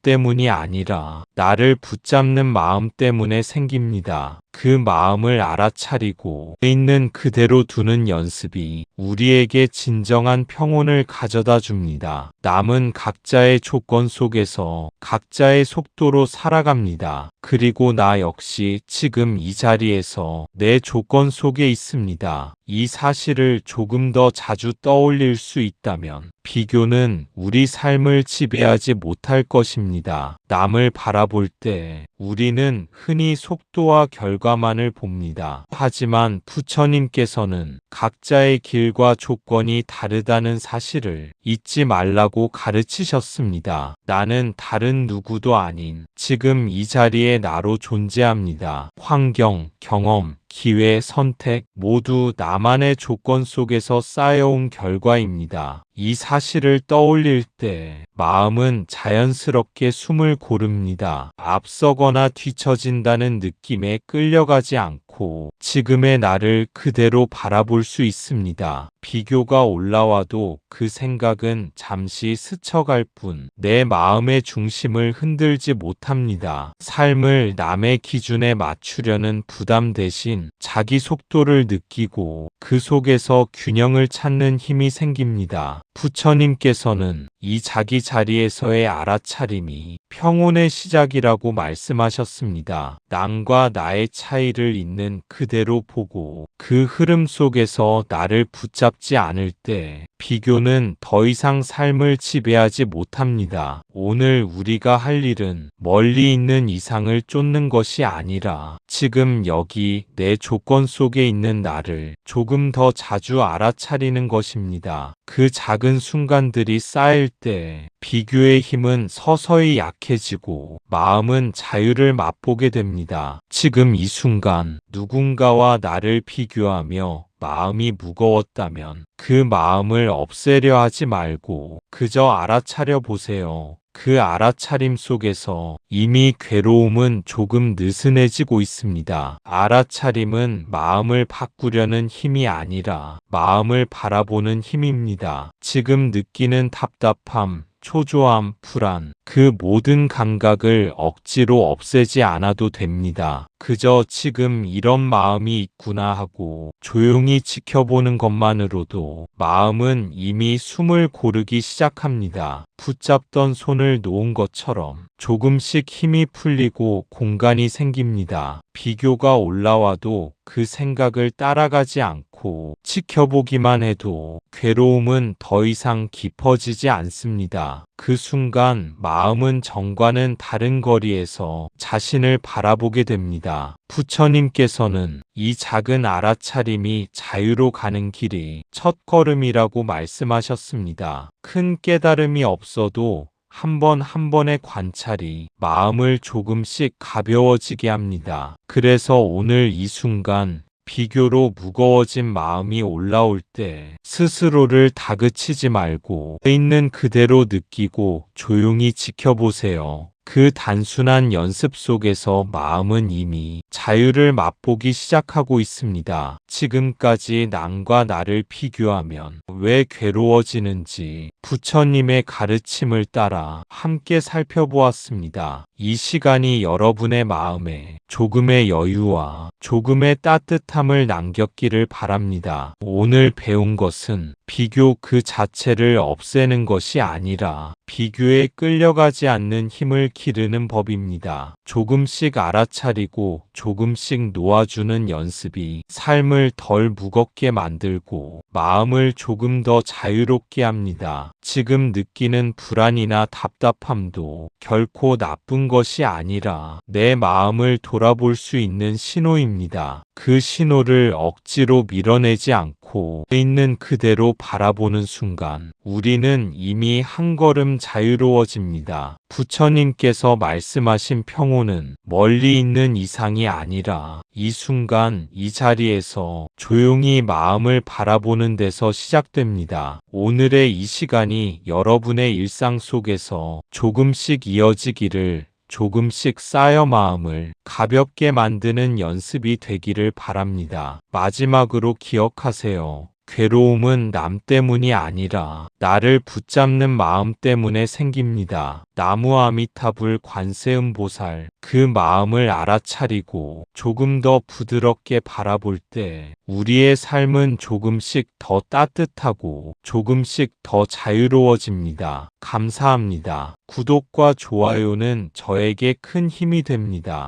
때문이 아니라 나를 붙잡는 마음 때문에 생깁니다. 그 마음을 알아차리고 있는 그대로 두는 연습이 우리에게 진정한 평온을 가져다 줍니다. 남은 각자의 조건 속에서 각자의 속도로 살아갑니다. 그리고 나 역시 지금 이 자리에서 내 조건 속에 있습니다. 이 사실을 조금 더 자주 떠올릴 수 있다면 비교는 우리 삶을 지배하지 못할 것입니다. 남을 바라볼 때 우리는 흔히 속도와 결과 결과만을 봅니다. 하지만 부처님께서는 각자의 길과 조건이 다르다는 사실을 잊지 말라고 가르치셨습니다. 나는 다른 누구도 아닌 지금 이 자리에 나로 존재합니다. 환경, 경험, 기회, 선택 모두 나만의 조건 속에서 쌓여온 결과입니다. 이 사실을 떠올릴 때 마음은 자연스럽게 숨을 고릅니다. 앞서거나 뒤처진다는 느낌에 끌려가지 않고 지금의 나를 그대로 바라볼 수 있습니다. 비교가 올라와도 그 생각은 잠시 스쳐갈 뿐 내 마음의 중심을 흔들지 못합니다. 삶을 남의 기준에 맞추려는 부담 대신 자기 속도를 느끼고 그 속에서 균형을 찾는 힘이 생깁니다. 부처님께서는 이 자기 자리에서의 알아차림이 평온의 시작이라고 말씀하셨습니다. 남과 나의 차이를 있는 그대로 보고 그 흐름 속에서 나를 붙잡지 않을 때 비교는 더 이상 삶을 지배하지 못합니다. 오늘 우리가 할 일은 멀리 있는 이상을 쫓는 것이 아니라 지금 여기 내 조건 속에 있는 나를 조금 더 자주 알아차리는 것입니다. 그 작은 순간들이 쌓일 때 비교의 힘은 서서히 약해지고 마음은 자유를 맛보게 됩니다. 지금 이 순간 누군가와 나를 비교하며 마음이 무거웠다면 그 마음을 없애려 하지 말고 그저 알아차려 보세요. 그 알아차림 속에서 이미 괴로움은 조금 느슨해지고 있습니다. 알아차림은 마음을 바꾸려는 힘이 아니라 마음을 바라보는 힘입니다. 지금 느끼는 답답함, 초조함, 불안, 그 모든 감각을 억지로 없애지 않아도 됩니다. 그저 지금 이런 마음이 있구나 하고 조용히 지켜보는 것만으로도 마음은 이미 숨을 고르기 시작합니다. 붙잡던 손을 놓은 것처럼 조금씩 힘이 풀리고 공간이 생깁니다. 비교가 올라와도 그 생각을 따라가지 않고 지켜보기만 해도 괴로움은 더 이상 깊어지지 않습니다. 그 순간 마음은 전과는 다른 거리에서 자신을 바라보게 됩니다. 부처님께서는 이 작은 알아차림이 자유로 가는 길이 첫걸음이라고 말씀하셨습니다. 큰 깨달음이 없어도 한 번 한 번의 관찰이 마음을 조금씩 가벼워지게 합니다. 그래서 오늘 이 순간 비교로 무거워진 마음이 올라올 때 스스로를 다그치지 말고 있는 그대로 느끼고 조용히 지켜보세요. 그 단순한 연습 속에서 마음은 이미 자유를 맛보기 시작하고 있습니다. 지금까지 남과 나를 비교하면 왜 괴로워지는지 부처님의 가르침을 따라 함께 살펴보았습니다. 이 시간이 여러분의 마음에 조금의 여유와 조금의 따뜻함을 남겼기를 바랍니다. 오늘 배운 것은 비교 그 자체를 없애는 것이 아니라 비교에 끌려가지 않는 힘을 기르는 법입니다. 조금씩 알아차리고 조금씩 놓아주는 연습이 삶을 덜 무겁게 만들고 마음을 조금 더 자유롭게 합니다. 지금 느끼는 불안이나 답답함도 결코 나쁜 것이 아니라 내 마음을 돌아볼 수 있는 신호입니다. 그 신호를 억지로 밀어내지 않고 있는 그대로 바라보는 순간 우리는 이미 한 걸음 자유로워집니다. 부처님께서 말씀하신 평온은 멀리 있는 이상이 아니라 이 순간 이 자리에서 조용히 마음을 바라보는 데서 시작됩니다. 오늘의 이 시간이 여러분의 일상 속에서 조금씩 이어지기를 조금씩 쌓여 마음을 가볍게 만드는 연습이 되기를 바랍니다. 마지막으로 기억하세요. 괴로움은 남 때문이 아니라 나를 붙잡는 마음 때문에 생깁니다. 나무 아미타불 관세음보살 그 마음을 알아차리고 조금 더 부드럽게 바라볼 때 우리의 삶은 조금씩 더 따뜻하고 조금씩 더 자유로워집니다. 감사합니다. 구독과 좋아요는 저에게 큰 힘이 됩니다.